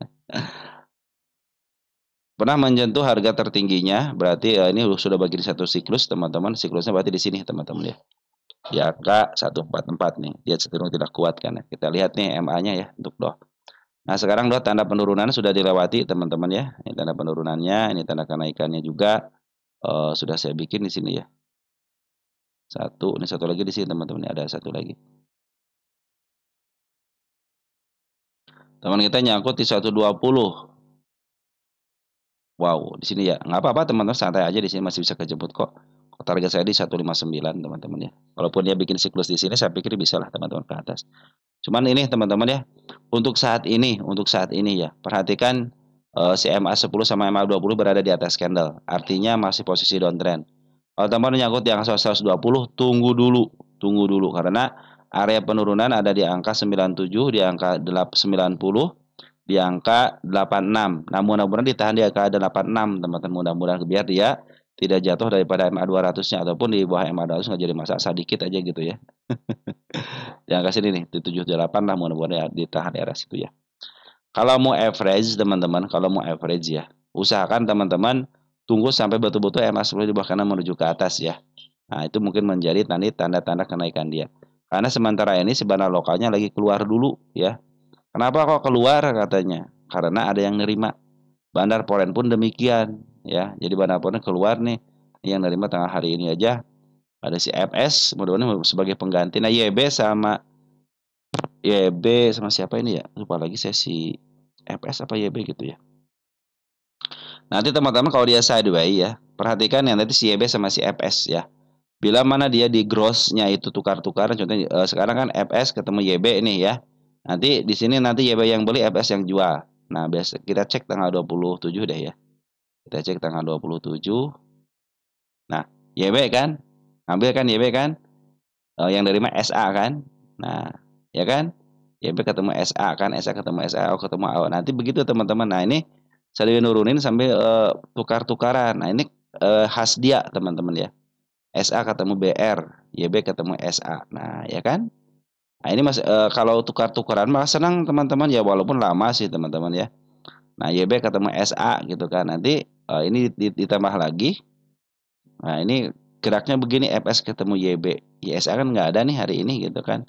Pernah menyentuh harga tertingginya, berarti ini sudah bagi satu siklus teman-teman. Siklusnya berarti di sini teman-teman ya. Di angka 144 nih, dia cenderung tidak kuat kan ya. Kita lihat nih MA-nya ya untuk DOH. Nah, sekarang DOH tanda penurunan sudah dilewati teman-teman ya. Ini tanda penurunannya, ini tanda kenaikannya juga sudah saya bikin di sini ya. Ini satu lagi di sini teman-teman, ada satu lagi. Teman kita nyangkut di 120. Wow, di sini ya. Nggak apa-apa teman-teman, santai aja, di sini masih bisa kejemput kok. Target saya di 159 teman-teman ya. Walaupun dia bikin siklus di sini, saya pikir bisa lah teman-teman ke atas. Cuman ini teman-teman ya, untuk saat ini ya, perhatikan si MA 10 sama MA 20 berada di atas candle. Artinya masih posisi downtrend. Kalau teman-teman nyangkut di angka 120, tunggu dulu karena area penurunan ada di angka 97, di angka 90, di angka 86. Nah, mudah-mudahan ditahan di angka 86 teman-teman, mudah-mudahan biar dia tidak jatuh daripada MA 200-nya ataupun di bawah MA 200 nggak jadi masalah, sedikit aja gitu ya. Di angka sini nih, di 78 lah, mudah-mudahan ya, ditahan di area situ ya. Kalau mau average teman-teman, ya, usahakan teman-teman tunggu sampai betul-betul MA 10 di bawah kanan menuju ke atas ya. Nah, itu mungkin menjadi tanda-tanda kenaikan dia. Karena sementara ini sebenarnya lokalnya lagi keluar dulu ya. Kenapa kok keluar katanya? Karena ada yang nerima. Bandar Poren pun demikian ya. Jadi Bandar Poren keluar nih, yang nerima tengah hari ini aja. Ada si FS, mudah-mudahan sebagai pengganti. Nah, YB sama siapa ini ya? Lupa lagi saya, si FS apa YB gitu ya. Nanti teman-teman kalau dia sideway ya, perhatikan yang nanti si YB sama si FS ya. Bila mana dia di gross-nya itu tukar-tukaran, contohnya sekarang kan FS ketemu YB nih ya. Nanti di sini nanti YB yang beli, FS yang jual. Nah, biasa kita cek tanggal 27 deh ya. Kita cek tanggal 27. Nah, YB kan? Ambil kan YB kan? Yang dari SA kan? Nah, ya kan? YB ketemu SA kan? SA ketemu SA, ketemu AO. Nanti begitu teman-teman. Nah, ini saya nurunin sampai tukar-tukaran. Nah, ini khas dia teman-teman ya. SA ketemu BR, YB ketemu SA. Nah, ya kan? Nah, ini Mas kalau tukar-tukaran malah senang teman-teman ya, walaupun lama sih teman-teman ya. Nah, YB ketemu SA gitu kan. Nanti ini ditambah lagi. Nah, ini geraknya begini, FS ketemu YB. YSA kan nggak ada nih hari ini gitu kan.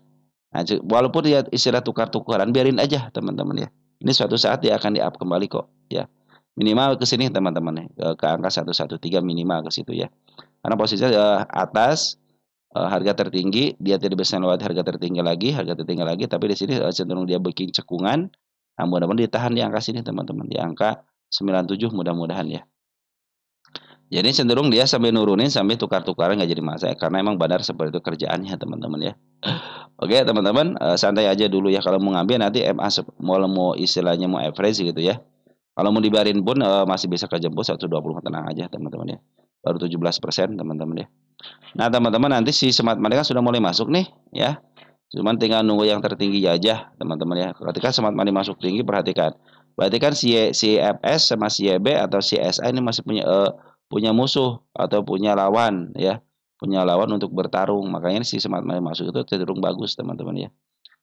Nah, walaupun dia istilah tukar-tukaran, biarin aja teman-teman ya. Ini suatu saat dia akan di-up kembali kok ya. Minimal ke sini teman-teman ya, ke angka 113 minimal ke situ ya. Karena posisinya atas harga tertinggi, dia tidak bisa melewati harga tertinggi lagi, tapi di sini cenderung dia bikin cekungan. Nah, mudah-mudahan ditahan di angka sini teman-teman, di angka 97 mudah-mudahan ya. Jadi cenderung dia sampai nurunin sampai tukar-tukaran nggak jadi masalah, karena emang benar seperti itu kerjaannya teman-teman ya. Oke teman-teman, santai aja dulu ya. Kalau mau ngambil nanti MA mau istilahnya mau average gitu ya. Kalau mau dibarin pun masih bisa kejemput 120, tenang aja teman-teman ya. Baru 17% teman-teman ya. Nah teman-teman, nanti si Smart Money kan sudah mulai masuk nih ya. Cuman tinggal nunggu yang tertinggi aja teman-teman ya. Ketika Smart Money masuk tinggi, perhatikan. Berarti kan si FS sama si YB atau si SA ini masih punya punya musuh atau punya lawan ya, punya lawan untuk bertarung. Makanya si smart money masuk itu cenderung bagus teman-teman ya.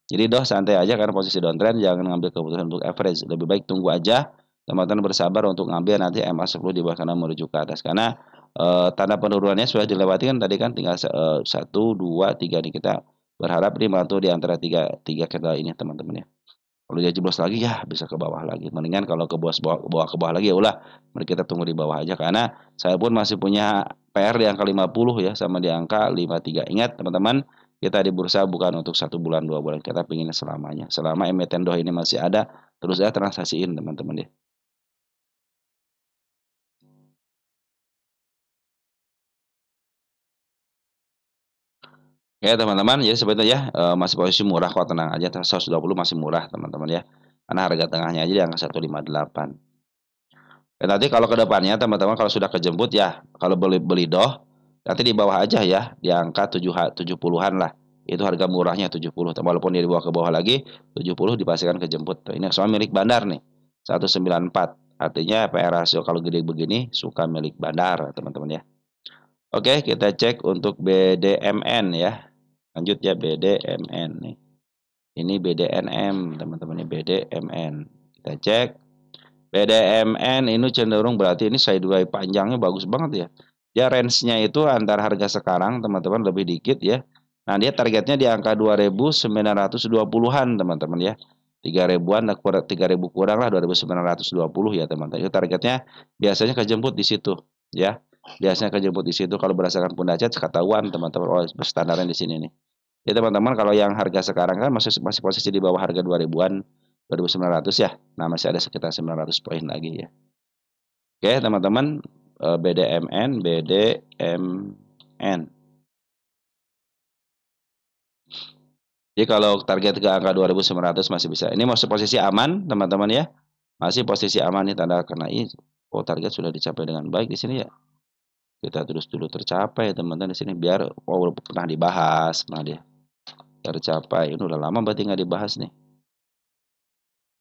Jadi santai aja karena posisi downtrend, jangan ngambil keputusan untuk average. Lebih baik tunggu aja, teman-teman bersabar untuk ngambil nanti MA10 di bawah kanan menuju ke atas. Karena tanda penurunannya sudah dilewati kan tadi kan tinggal 1, 2, 3 nih, kita berharap ini mantul di antara tiga tiga candle ini teman-teman ya. Kalau dia jeblos lagi ya bisa ke bawah lagi. Mendingan kalau ke bawah lagi ya ulah, mari kita tunggu di bawah aja karena saya pun masih punya PR di angka 50 ya sama di angka 53. Ingat teman-teman, kita di bursa bukan untuk 1 bulan 2 bulan, kita pengen selamanya. Selama emiten ini masih ada, terus ya transaksiin teman-teman ya. Ya teman-teman, jadi sebetulnya masih posisi murah kok, tenang aja. 120 masih murah teman-teman ya. Karena harga tengahnya aja di angka 158. Dan nanti kalau ke depannya teman-teman kalau sudah kejemput ya, kalau beli doh nanti di bawah aja ya, di angka 70-an lah. Itu harga murahnya 70. Walaupun dia dibawa ke bawah lagi, 70 dipastikan kejemput. Tuh, ini soal milik bandar nih. 194. Artinya PR rasio kalau gede begini suka milik bandar, teman-teman ya. Oke, kita cek untuk BDMN ya. Lanjut ya BDMN nih. Ini BDNM, teman-teman, ini BDMN. Kita cek BDMN ini cenderung berarti ini sideways panjangnya bagus banget ya. Dia range-nya itu antara harga sekarang teman-teman lebih dikit ya. Nah, dia targetnya di angka 2.920-an teman-teman ya. 3.000-an 3.000 kurang lah 2.920 ya teman-teman. Itu targetnya biasanya kejemput di situ ya. Biasanya kejemput di situ kalau berdasarkan Pundacet ketahuan teman-teman, oh standarnya di sini nih. Ya teman-teman, kalau yang harga sekarang kan masih posisi di bawah harga 2000-an, 2.900 ya. Nah, masih ada sekitar 900 poin lagi ya. Oke, teman-teman, BDMN. Jadi kalau target ke angka 2.900 masih bisa. Ini masih posisi aman, teman-teman ya. Masih posisi aman nih, tanda kena ini. Oh, target sudah dicapai dengan baik di sini ya. Kita terus dulu tercapai teman-teman di sini biar pernah dibahas, nah dia tercapai. Ini udah lama berarti nggak dibahas nih.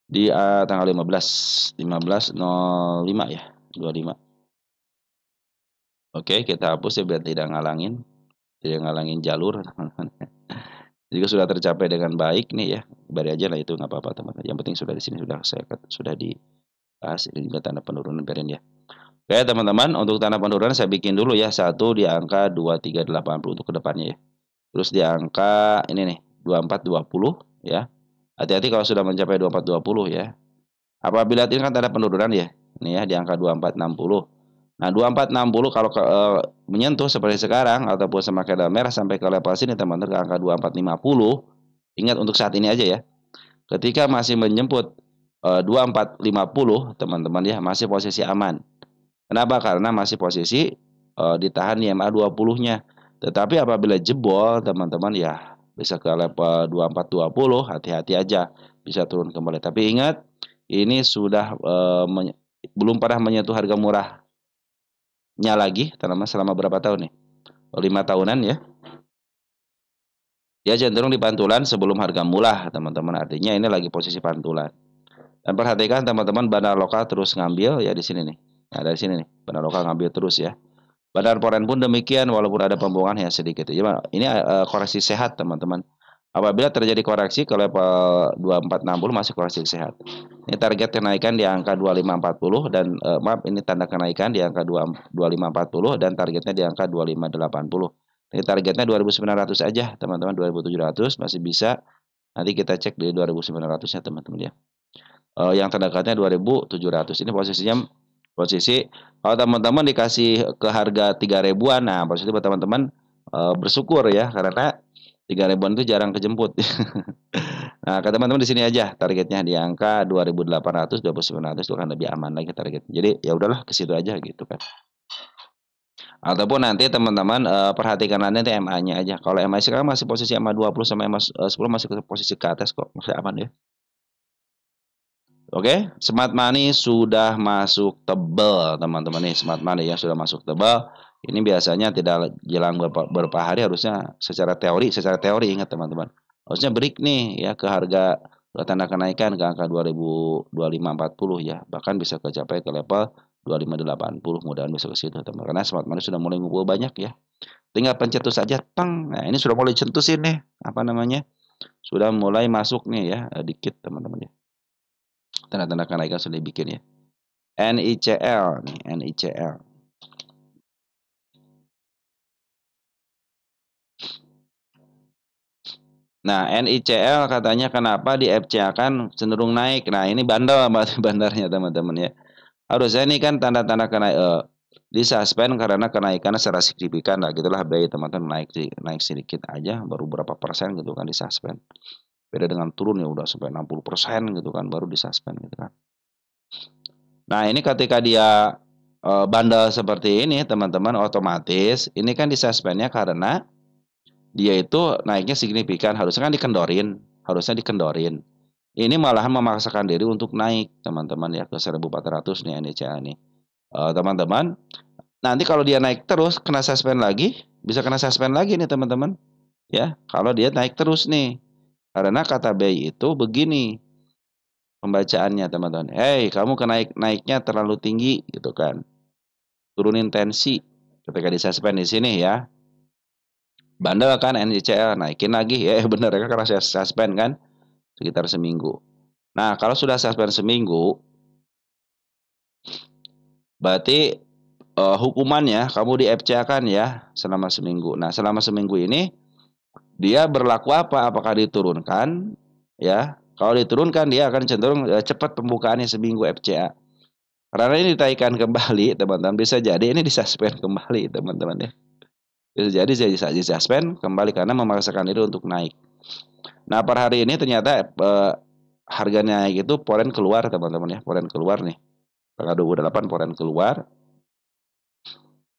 Di tanggal 15/05 ya, 25. Oke, kita hapus ya biar tidak ngalangin jalur teman-teman. Jika sudah tercapai dengan baik nih ya, bari aja lah itu nggak apa-apa teman-teman. Yang penting sudah di sini sudah dibahas, ini juga tanda penurunan biarin ya. Oke teman-teman, untuk tanda penurunan saya bikin dulu ya, satu di angka 2380 untuk kedepannya ya. Terus di angka ini nih 2420 ya. Hati-hati kalau sudah mencapai 2420 ya. Apabila ini kan tanda penurunan ya. Ini ya di angka 2460. Nah, 2460 kalau menyentuh seperti sekarang ataupun semakin merah sampai ke level sini teman-teman ke angka 2450. Ingat untuk saat ini aja ya. Ketika masih menjemput 2450 teman-teman ya, masih posisi aman. Kenapa? Karena masih posisi ditahan di MA 20-nya. Tetapi apabila jebol teman-teman ya bisa ke level 2420, hati-hati aja bisa turun kembali. Tapi ingat ini sudah belum pernah menyentuh harga murahnya lagi selama berapa tahun nih? 5 tahunan ya. Dia cenderung di pantulan sebelum harga murah teman-teman. Artinya ini lagi posisi pantulan. Dan perhatikan teman-teman, bandar lokal terus ngambil ya di sini nih. Nah, dari sini nih, bandar lokal ngambil terus ya. Bandar foreign pun demikian walaupun ada pembohongan ya sedikit. Jadi ini koreksi sehat teman-teman. Apabila terjadi koreksi ke level 2460 masih koreksi sehat. Ini target kenaikan di angka 2540 dan maaf ini tanda kenaikan di angka 2540 dan targetnya di angka 2580. Ini targetnya 2900 aja teman-teman, 2700 masih bisa. Nanti kita cek di 2900 ya teman-teman ya. Yang terdekatnya 2700. Ini posisi kalau teman-teman dikasih ke harga 3.000-an, nah posisi buat teman-teman bersyukur ya karena 3.000-an itu jarang kejemput. Nah, ke teman-teman di sini aja targetnya di angka 2.800, 2.900 itu kan lebih aman lagi target. Jadi ya udahlah ke situ aja gitu kan. Ataupun nanti teman-teman perhatikan nanti MA-nya aja. Kalau MA sekarang masih posisi MA 20 sama MA 10 masih posisi ke atas kok, masih aman ya. Oke, smart money sudah masuk tebal teman-teman nih, smart money ya sudah masuk tebal. Ini biasanya tidak jelang beberapa hari harusnya secara teori ingat teman-teman. Harusnya break nih ya ke harga tanda kenaikan ke angka 2025-40 ya. Bahkan bisa tercapai ke level 2580, mudahan besok ke situ teman. Karena smart money sudah mulai ngumpul banyak ya. Tinggal pencet saja tang. Nah, ini sudah mulai centusin nih, apa namanya? Sudah mulai masuk nih ya, dikit teman-teman ya. Tanda-tanda kenaikan sudah dibikin ya. NICL nih, NICL. Nah, NICL katanya kenapa di FCA kan cenderung naik. Nah, ini bandel bandarnya teman-teman ya. Harusnya ini kan tanda-tanda disuspend karena kenaikannya secara signifikan lah gitulah, BI teman-teman naik sedikit aja baru berapa persen gitu kan disuspend. Beda dengan turun ya udah sampai 60% gitu kan baru disuspend gitu kan. Nah, ini ketika dia bandel seperti ini teman-teman, otomatis ini kan disuspendnya karena dia itu naiknya signifikan, harusnya kan dikendorin. Ini malahan memaksakan diri untuk naik teman-teman ya ke 1.400 nih NICA nih. Teman-teman, nanti kalau dia naik terus kena suspend lagi, bisa kena suspend lagi nih teman-teman. Ya, kalau dia naik terus nih. Karena kata BI itu begini pembacaannya teman-teman. Hey, kamu naiknya terlalu tinggi gitu kan. Turunin tensi ketika disuspend di sini ya. Bandel kan NICL naikin lagi ya bener kan karena saya suspend kan sekitar seminggu. Nah, kalau sudah suspend seminggu berarti hukumannya kamu di FCA kan ya selama seminggu. Nah, selama seminggu ini dia berlaku apa? Apakah diturunkan? Ya, kalau diturunkan dia akan cenderung cepat pembukaannya seminggu FCA. Karena ini ditaikkan kembali, teman-teman, bisa jadi ini disuspend kembali, teman-teman ya. Bisa jadi disuspend kembali karena memaksakan diri untuk naik. Nah, per hari ini ternyata harganya naik itu poren keluar, teman-teman ya. Poren keluar nih. Tanggal 28 poren keluar.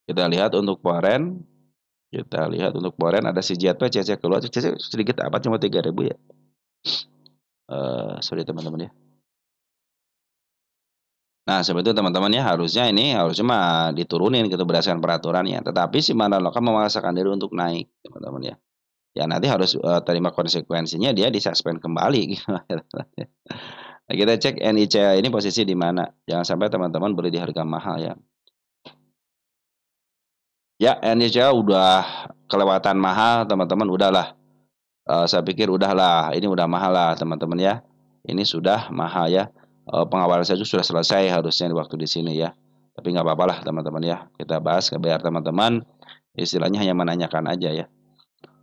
Kita lihat untuk poren. Kita lihat untuk poren ada si JP CC keluar. CC sedikit apa cuma 3.000 ya. Sorry teman-teman ya. Nah, seperti itu teman-teman ya, harusnya mah diturunin gitu berdasarkan peraturannya. Tetapi si mantan lokal memaksakan diri untuk naik, teman-teman ya. Ya nanti harus terima konsekuensinya dia disuspend kembali gitu. Nah, kita cek NICA ini posisi di mana. Jangan sampai teman-teman beli di harga mahal ya. Ya, NICA udah kelewatan mahal, teman-teman udahlah. Saya pikir udahlah, ini udah mahal lah teman-teman ya. Ini sudah mahal ya. Pengawalan saya sudah selesai harusnya di waktu di sini ya. Tapi nggak apa-apa lah teman-teman ya. Kita bahas biar teman-teman istilahnya hanya menanyakan aja ya.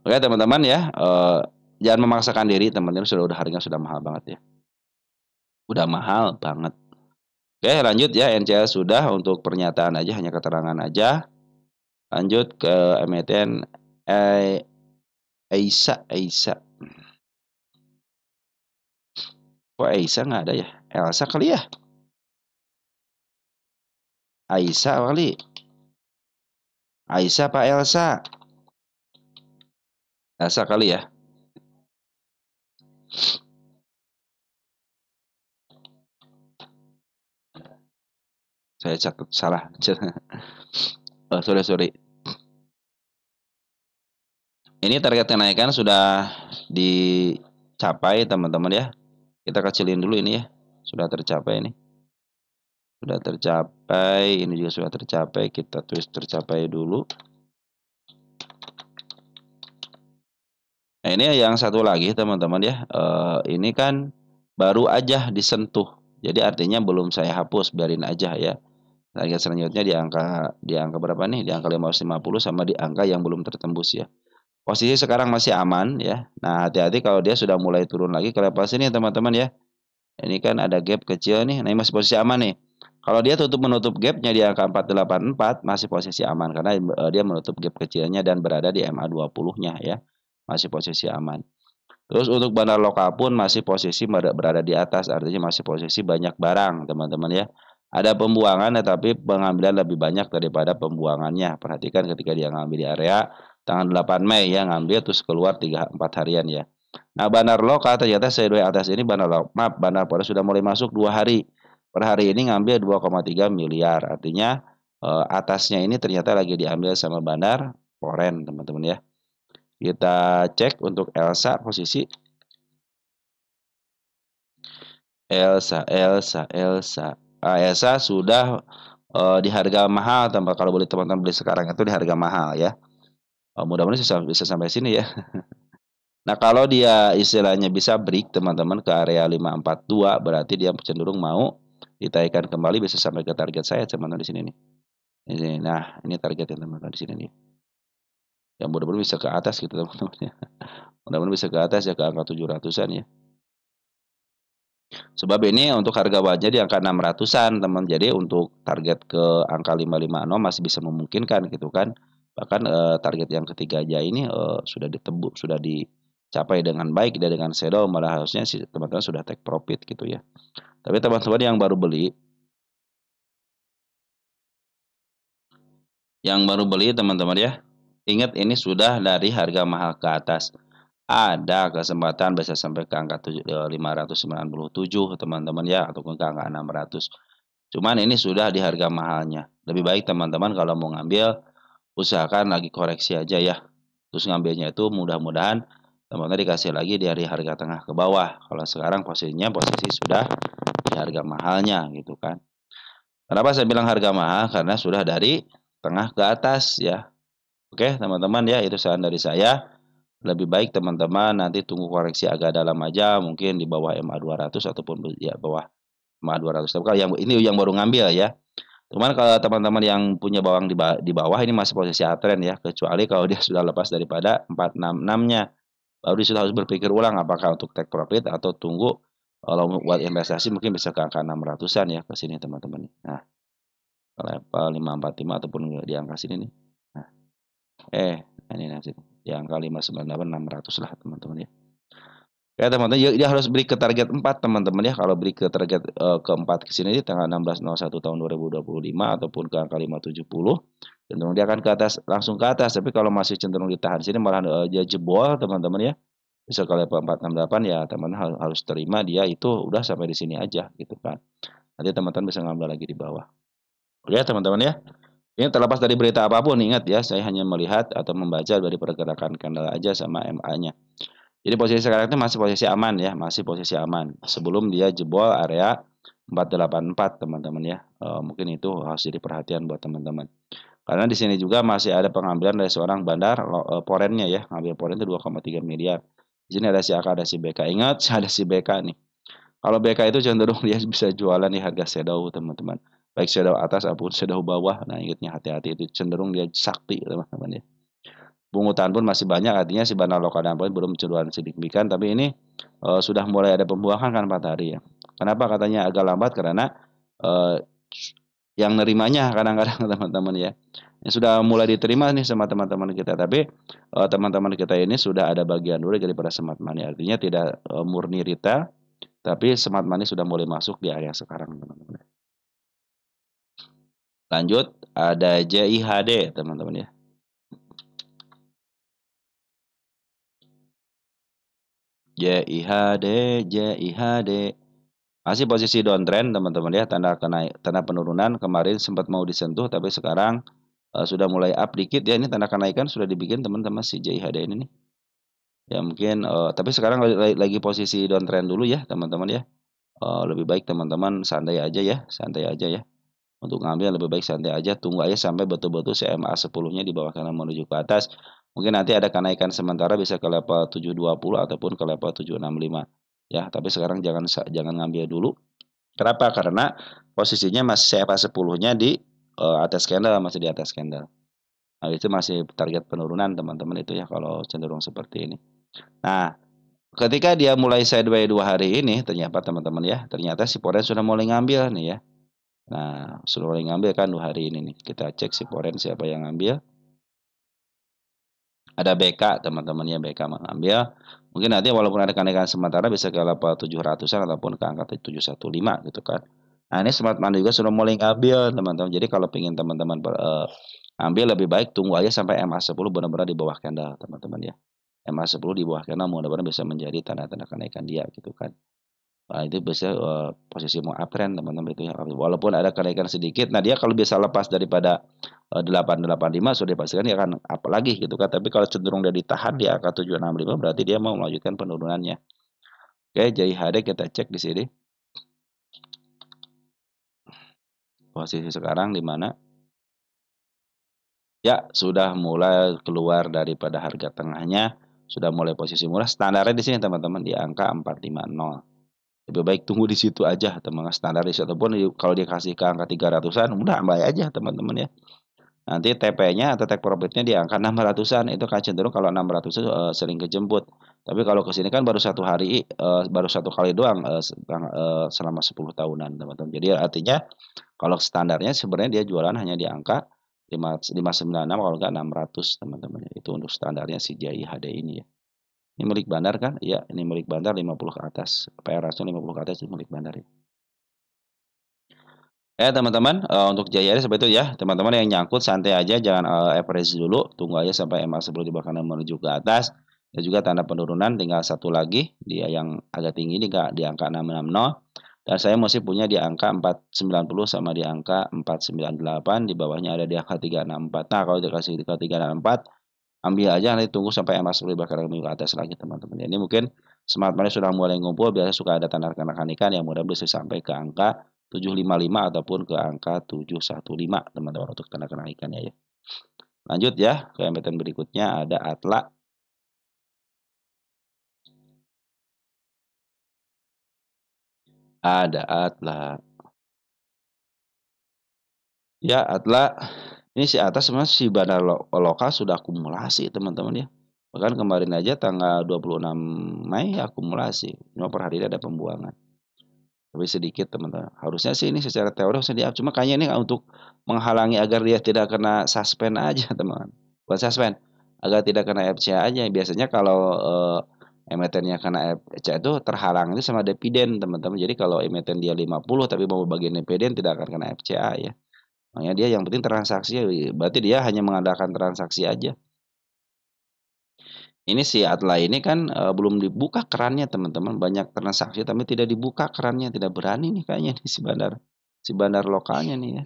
Oke teman-teman ya, jangan memaksakan diri teman-teman udah harganya sudah mahal banget ya. Udah mahal banget. Oke lanjut ya, NCL sudah untuk pernyataan aja, hanya keterangan aja. Lanjut ke emiten Aisa. Kok Aisa nggak ada ya? Elsa kali ya? Aisa kali. Aisa apa Elsa? Elsa kali ya? Saya catat salah. Sorry. Ini target kenaikan sudah dicapai teman-teman ya. Kita kecilin dulu ini ya. Sudah tercapai ini. Sudah tercapai, ini juga sudah tercapai. Kita tulis tercapai dulu. Nah, ini yang satu lagi teman-teman ya. Ini kan baru aja disentuh. Jadi artinya belum saya hapus, biarin aja ya. Target selanjutnya di angka berapa nih? Di angka 550 sama di angka yang belum tertembus ya. Posisi sekarang masih aman ya. Nah, hati-hati kalau dia sudah mulai turun lagi ke level sini teman-teman ya. Ini kan ada gap kecil nih. Nah, ini masih posisi aman nih. Kalau dia menutup gapnya di angka 484 masih posisi aman karena dia menutup gap kecilnya dan berada di MA 20-nya ya. Masih posisi aman. Terus untuk bandar lokal pun masih posisi berada di atas, artinya masih posisi banyak barang, teman-teman ya. Ada pembuangan tetapi pengambilan lebih banyak daripada pembuangannya. Perhatikan ketika dia ngambil di area tanggal 8 Mei ya, ngambil terus keluar 3-4 harian ya. Nah, bandar lokal ternyata sesuai atas ini bandar poros sudah mulai masuk 2 hari. Per hari ini ngambil 2,3 miliar. Artinya atasnya ini ternyata lagi diambil sama bandar Poren, teman-teman ya. Kita cek untuk Elsa posisi. Elsa. Elsa sudah di harga mahal kalau boleh teman-teman beli sekarang itu di harga mahal ya. Mudah-mudahan bisa sampai sini ya. Nah, kalau dia istilahnya bisa break teman-teman ke area 542 berarti dia cenderung mau ditaikkan kembali bisa sampai ke target saya teman-teman di sini nih. Ini, nah ini targetnya teman-teman di sini nih. Yang mudah-mudahan bisa ke atas gitu teman-teman ya. Mudah-mudahan bisa ke atas ya ke angka 700-an ya. Sebab ini untuk harga bawahnya di angka 600-an teman. Jadi untuk target ke angka 550 masih bisa memungkinkan gitu kan. Bahkan target yang ketiga aja ini sudah ditebuk, sudah dicapai dengan baik dan dengan shadow malah harusnya si teman-teman sudah take profit gitu ya. Tapi teman-teman yang baru beli teman-teman ya, ingat ini sudah dari harga mahal ke atas. Ada kesempatan bisa sampai ke angka 597 teman-teman ya, ataupun ke angka 600. Cuman ini sudah di harga mahalnya. Lebih baik teman-teman kalau mau ngambil, usahakan lagi koreksi aja ya. Terus ngambilnya itu mudah-mudahan teman-teman dikasih lagi dari harga tengah ke bawah. Kalau sekarang posisinya posisi sudah di harga mahalnya gitu kan. Kenapa saya bilang harga mahal? Karena sudah dari tengah ke atas ya. Oke teman-teman ya, itu saran dari saya. Lebih baik teman-teman nanti tunggu koreksi agak dalam aja, mungkin di bawah MA200 ataupun ya bawah MA200. Tapi kalau yang ini yang baru ngambil ya. Cuman kalau teman-teman yang punya bawang di bawah ini masih posisi uptrend ya, kecuali kalau dia sudah lepas daripada 466-nya. Baru dia sudah harus berpikir ulang apakah untuk take profit atau tunggu kalau buat investasi mungkin bisa ke angka 600-an ya ke sini teman-teman. Nah, ke level 545 ataupun di angka sini nih. Nah, ini nanti di angka 598 600 lah teman-teman ya. Ya teman-teman, dia harus beli ke target 4 teman-teman ya. Kalau beli ke target keempat ke sini di tanggal 16.01 tahun 2025 ataupun ke angka 570, cenderung dia akan ke atas langsung ke atas. Tapi kalau masih cenderung ditahan sini malah dia jebol teman-teman ya. Bisa ke level 468 ya teman-teman harus terima dia itu udah sampai di sini aja gitu kan. Nanti teman-teman bisa ngambil lagi di bawah. Oke teman-teman ya. Ini terlepas dari berita apapun ingat ya, saya hanya melihat atau membaca dari pergerakan candle aja sama MA-nya. Jadi posisi sekarang itu masih posisi aman ya, masih posisi aman. Sebelum dia jebol area 484 teman-teman ya. Mungkin itu harus jadi perhatian buat teman-teman. Karena di sini juga masih ada pengambilan dari seorang bandar porennya ya, ngambil poren itu 2,3 miliar. Di sini ada si AK, ada si BK. Ingat, ada si BK nih. Kalau BK itu cenderung dia bisa jualan di harga shadow teman-teman. Baik shadow atas ataupun shadow bawah. Nah, ingatnya hati-hati itu cenderung dia sakti teman-teman ya. Pungutan pun masih banyak, artinya si bandar lokal dan poin belum cenderung signifikan, tapi ini sudah mulai ada pembuahan kan 4 hari ya. Kenapa katanya agak lambat? Karena eh, yang nerimanya kadang-kadang teman-teman ya. Yang sudah mulai diterima nih sama teman-teman kita, tapi teman-teman kita ini sudah ada bagian dulu daripada smart money, artinya tidak murni retail, tapi smart money sudah mulai masuk di area sekarang teman-teman. Lanjut ada JIHD teman-teman ya. JIHD, JIHD. Masih posisi downtrend teman-teman ya, tanda penurunan kemarin sempat mau disentuh tapi sekarang sudah mulai up dikit ya, ini tanda kenaikan sudah dibikin teman-teman si JIHD ini nih. Ya mungkin tapi sekarang lagi posisi downtrend dulu ya teman-teman ya. Lebih baik teman-teman santai aja ya, santai aja ya. Untuk ngambil lebih baik santai aja, tunggu aja sampai betul-betul CMA 10-nya di bawah kanan menuju ke atas. Mungkin nanti ada kenaikan sementara bisa ke level 720 ataupun ke level 765. Ya, tapi sekarang jangan ngambil dulu. Kenapa? Karena posisinya masih CMA 10-nya di atas candle, masih di atas candle. Nah, itu masih target penurunan teman-teman itu ya kalau cenderung seperti ini. Nah, ketika dia mulai sideways 2 hari ini, ternyata teman-teman ya, ternyata si Forex sudah mulai ngambil nih ya. Nah, sudah mulai ngambil kan 2 hari ini nih. Kita cek si Forex siapa yang ngambil. Ada BK teman-teman ya, BK mengambil. Mungkin nanti walaupun ada kenaikan sementara bisa ke level 700-an ataupun ke angka 715 gitu kan. Nah, ini smart money juga sudah mulai ngambil teman-teman. Jadi kalau pengen teman-teman ambil lebih baik tunggu aja sampai MA10 benar-benar di bawah candle teman-teman ya. MA10 di bawah candle mudah-mudahan bisa menjadi tanda-tanda kenaikan dia gitu kan. Nah, itu bisa posisi mau uptrend teman-teman itu ya. Walaupun ada kenaikan sedikit, nah dia kalau bisa lepas daripada 885 sudah dipastikan dia akan up lagi gitu kan. Tapi kalau cenderung dia ditahan di angka 765 berarti dia mau melanjutkan penurunannya. Oke, JIHD kita cek di sini. posisi sekarang di mana ya sudah mulai keluar daripada harga tengahnya, sudah mulai posisi murah. Standarnya di sini teman-teman di angka 450. Lebih baik tunggu di situ aja teman, standar di situ pun kalau dikasih ke angka 300-an udah ambil aja teman-teman ya. Nanti TP-nya atau take profit-nya di angka 600-an itu kan cenderung kalau 600 itu sering kejemput. Tapi kalau ke sini kan baru satu hari baru satu kali doang selama 10 tahunan teman-teman. Jadi artinya kalau standarnya sebenarnya dia jualan hanya di angka 596 kalau enggak 600 teman-teman. Itu untuk standarnya si JIHD ini ya. Ini milik bandar kan? Iya, ini milik bandar 50 ke atas. PR-nya 50 ke atas itu milik bandar ya. Ya teman-teman, untuk Jaya seperti itu ya. Teman-teman yang nyangkut santai aja, jangan average dulu, tunggu aja sampai MA 10 di belakang menuju ke atas. Dan juga tanda penurunan tinggal satu lagi, dia yang agak tinggi ini di angka 660. Dan saya masih punya di angka 490 sama di angka 498, di bawahnya ada di angka 364. Nah, kalau dikasih di 364, ambil aja nanti tunggu sampai MA 10 di belakang menuju ke atas lagi teman-teman. Ini mungkin smart money sudah mulai ngumpul, biasanya suka ada tanda rekan-rekan ikan yang mudah bisa sampai ke angka 755 ataupun ke angka 715 teman-teman untuk tanda kenaikannya ya. Lanjut ya ke emiten berikutnya ada Atla. Ada Atla. Ya Atla ini si atas sebenarnya si bandar lokal sudah akumulasi teman-teman ya. Bahkan kemarin aja tanggal 26 Mei akumulasi. Cuma per hari ini ada pembuangan. Lebih sedikit teman-teman. Harusnya sih ini secara teori harusnya di-up. Cuma kayaknya ini untuk menghalangi agar dia tidak kena suspend aja teman. Bukan suspend, agar tidak kena FCA aja. Biasanya kalau emitennya kena FCA itu terhalang itu sama dividen teman-teman. Jadi kalau emiten dia 50 tapi mau bagian dividen tidak akan kena FCA ya. Makanya dia yang penting transaksi, berarti dia hanya mengandalkan transaksi aja. Ini si Atla ini kan, belum dibuka kerannya teman-teman, banyak transaksi tapi tidak dibuka kerannya, tidak berani nih kayaknya nih si bandar lokalnya nih ya.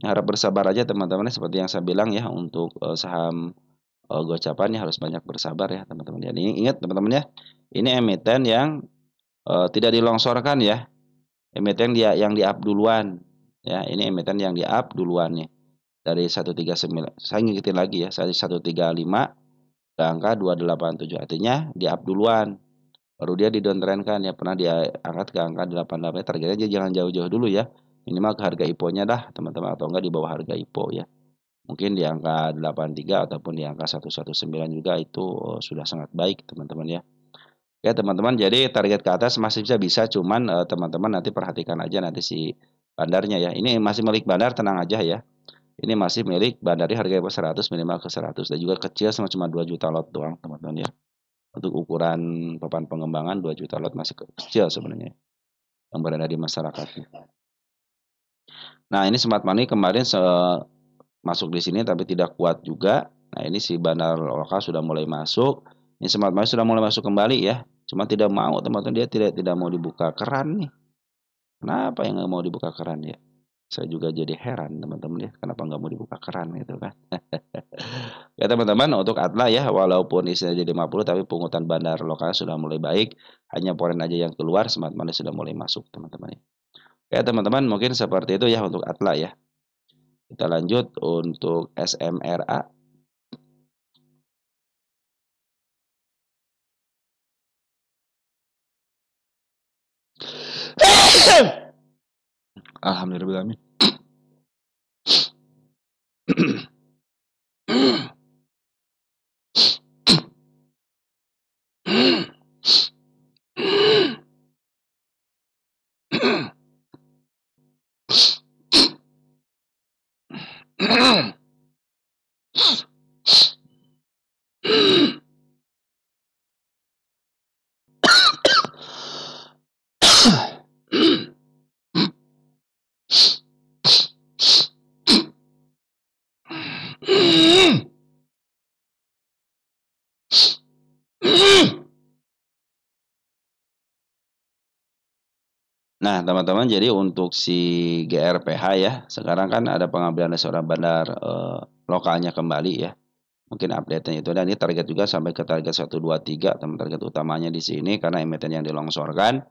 Harap bersabar aja teman-teman ya, seperti yang saya bilang ya untuk, saham, Gocapan ya harus banyak bersabar ya teman-teman ya. Ingat teman-teman ya, ini emiten yang, tidak dilongsorkan ya, emiten yang di-up duluan ya, ini emiten yang di-up duluan nih, dari 139 saya ngikutin lagi ya, 135 ke angka 287 artinya di-up duluan, baru dia di-downtrend-kan ya, pernah dia angkat ke angka 88 targetnya aja jangan jauh-jauh dulu ya, minimal ke harga IPO-nya dah teman-teman atau enggak di bawah harga IPO ya. Mungkin di angka 83 ataupun di angka 119 juga itu sudah sangat baik teman-teman ya. Ya teman-teman jadi target ke atas masih bisa cuman teman-teman nanti perhatikan aja nanti si bandarnya ya. Ini masih milik bandar tenang aja ya. Ini masih milik bandari harga 100 minimal ke 100 dan juga kecil sama cuma 2 juta lot doang teman-teman ya. Untuk ukuran papan pengembangan 2 juta lot masih kecil sebenarnya yang berada di masyarakatnya. Nah, ini smart money kemarin masuk di sini tapi tidak kuat juga. Nah, ini si bandar lokal sudah mulai masuk. Ini smart money sudah mulai masuk kembali ya. Cuma tidak mau teman-teman dia tidak mau dibuka keran nih. Kenapa yang nggak mau dibuka keran ya? Saya juga jadi heran teman-teman ya, kenapa nggak mau dibuka keran gitu kan. Ya teman-teman untuk Atla ya, walaupun isinya jadi 50 tapi pungutan bandar lokal sudah mulai baik. Hanya poren aja yang keluar, smart money sudah mulai masuk teman-teman ya. Ya teman-teman mungkin seperti itu ya untuk Atla ya. Kita lanjut untuk SMRA. Alhamdulillah. Nah, teman-teman, jadi untuk si GRPH ya, sekarang kan ada pengambilan seorang bandar lokalnya kembali ya. Mungkin update-nya itu dan ini target juga sampai ke target 123 teman target utamanya di sini karena emiten yang dilongsorkan.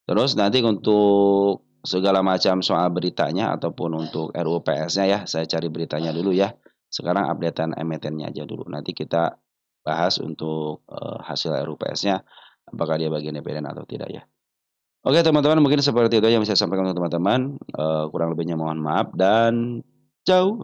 Terus nanti untuk segala macam soal beritanya ataupun untuk RUU PS-nya ya, saya cari beritanya dulu ya. Sekarang updatean emitennya aja dulu. Nanti kita bahas untuk, hasil RUU PS-nya, apakah dia bagian independen atau tidak ya. Oke teman-teman, mungkin seperti itu yang bisa saya sampaikan untuk teman-teman, kurang lebihnya mohon maaf dan ciao.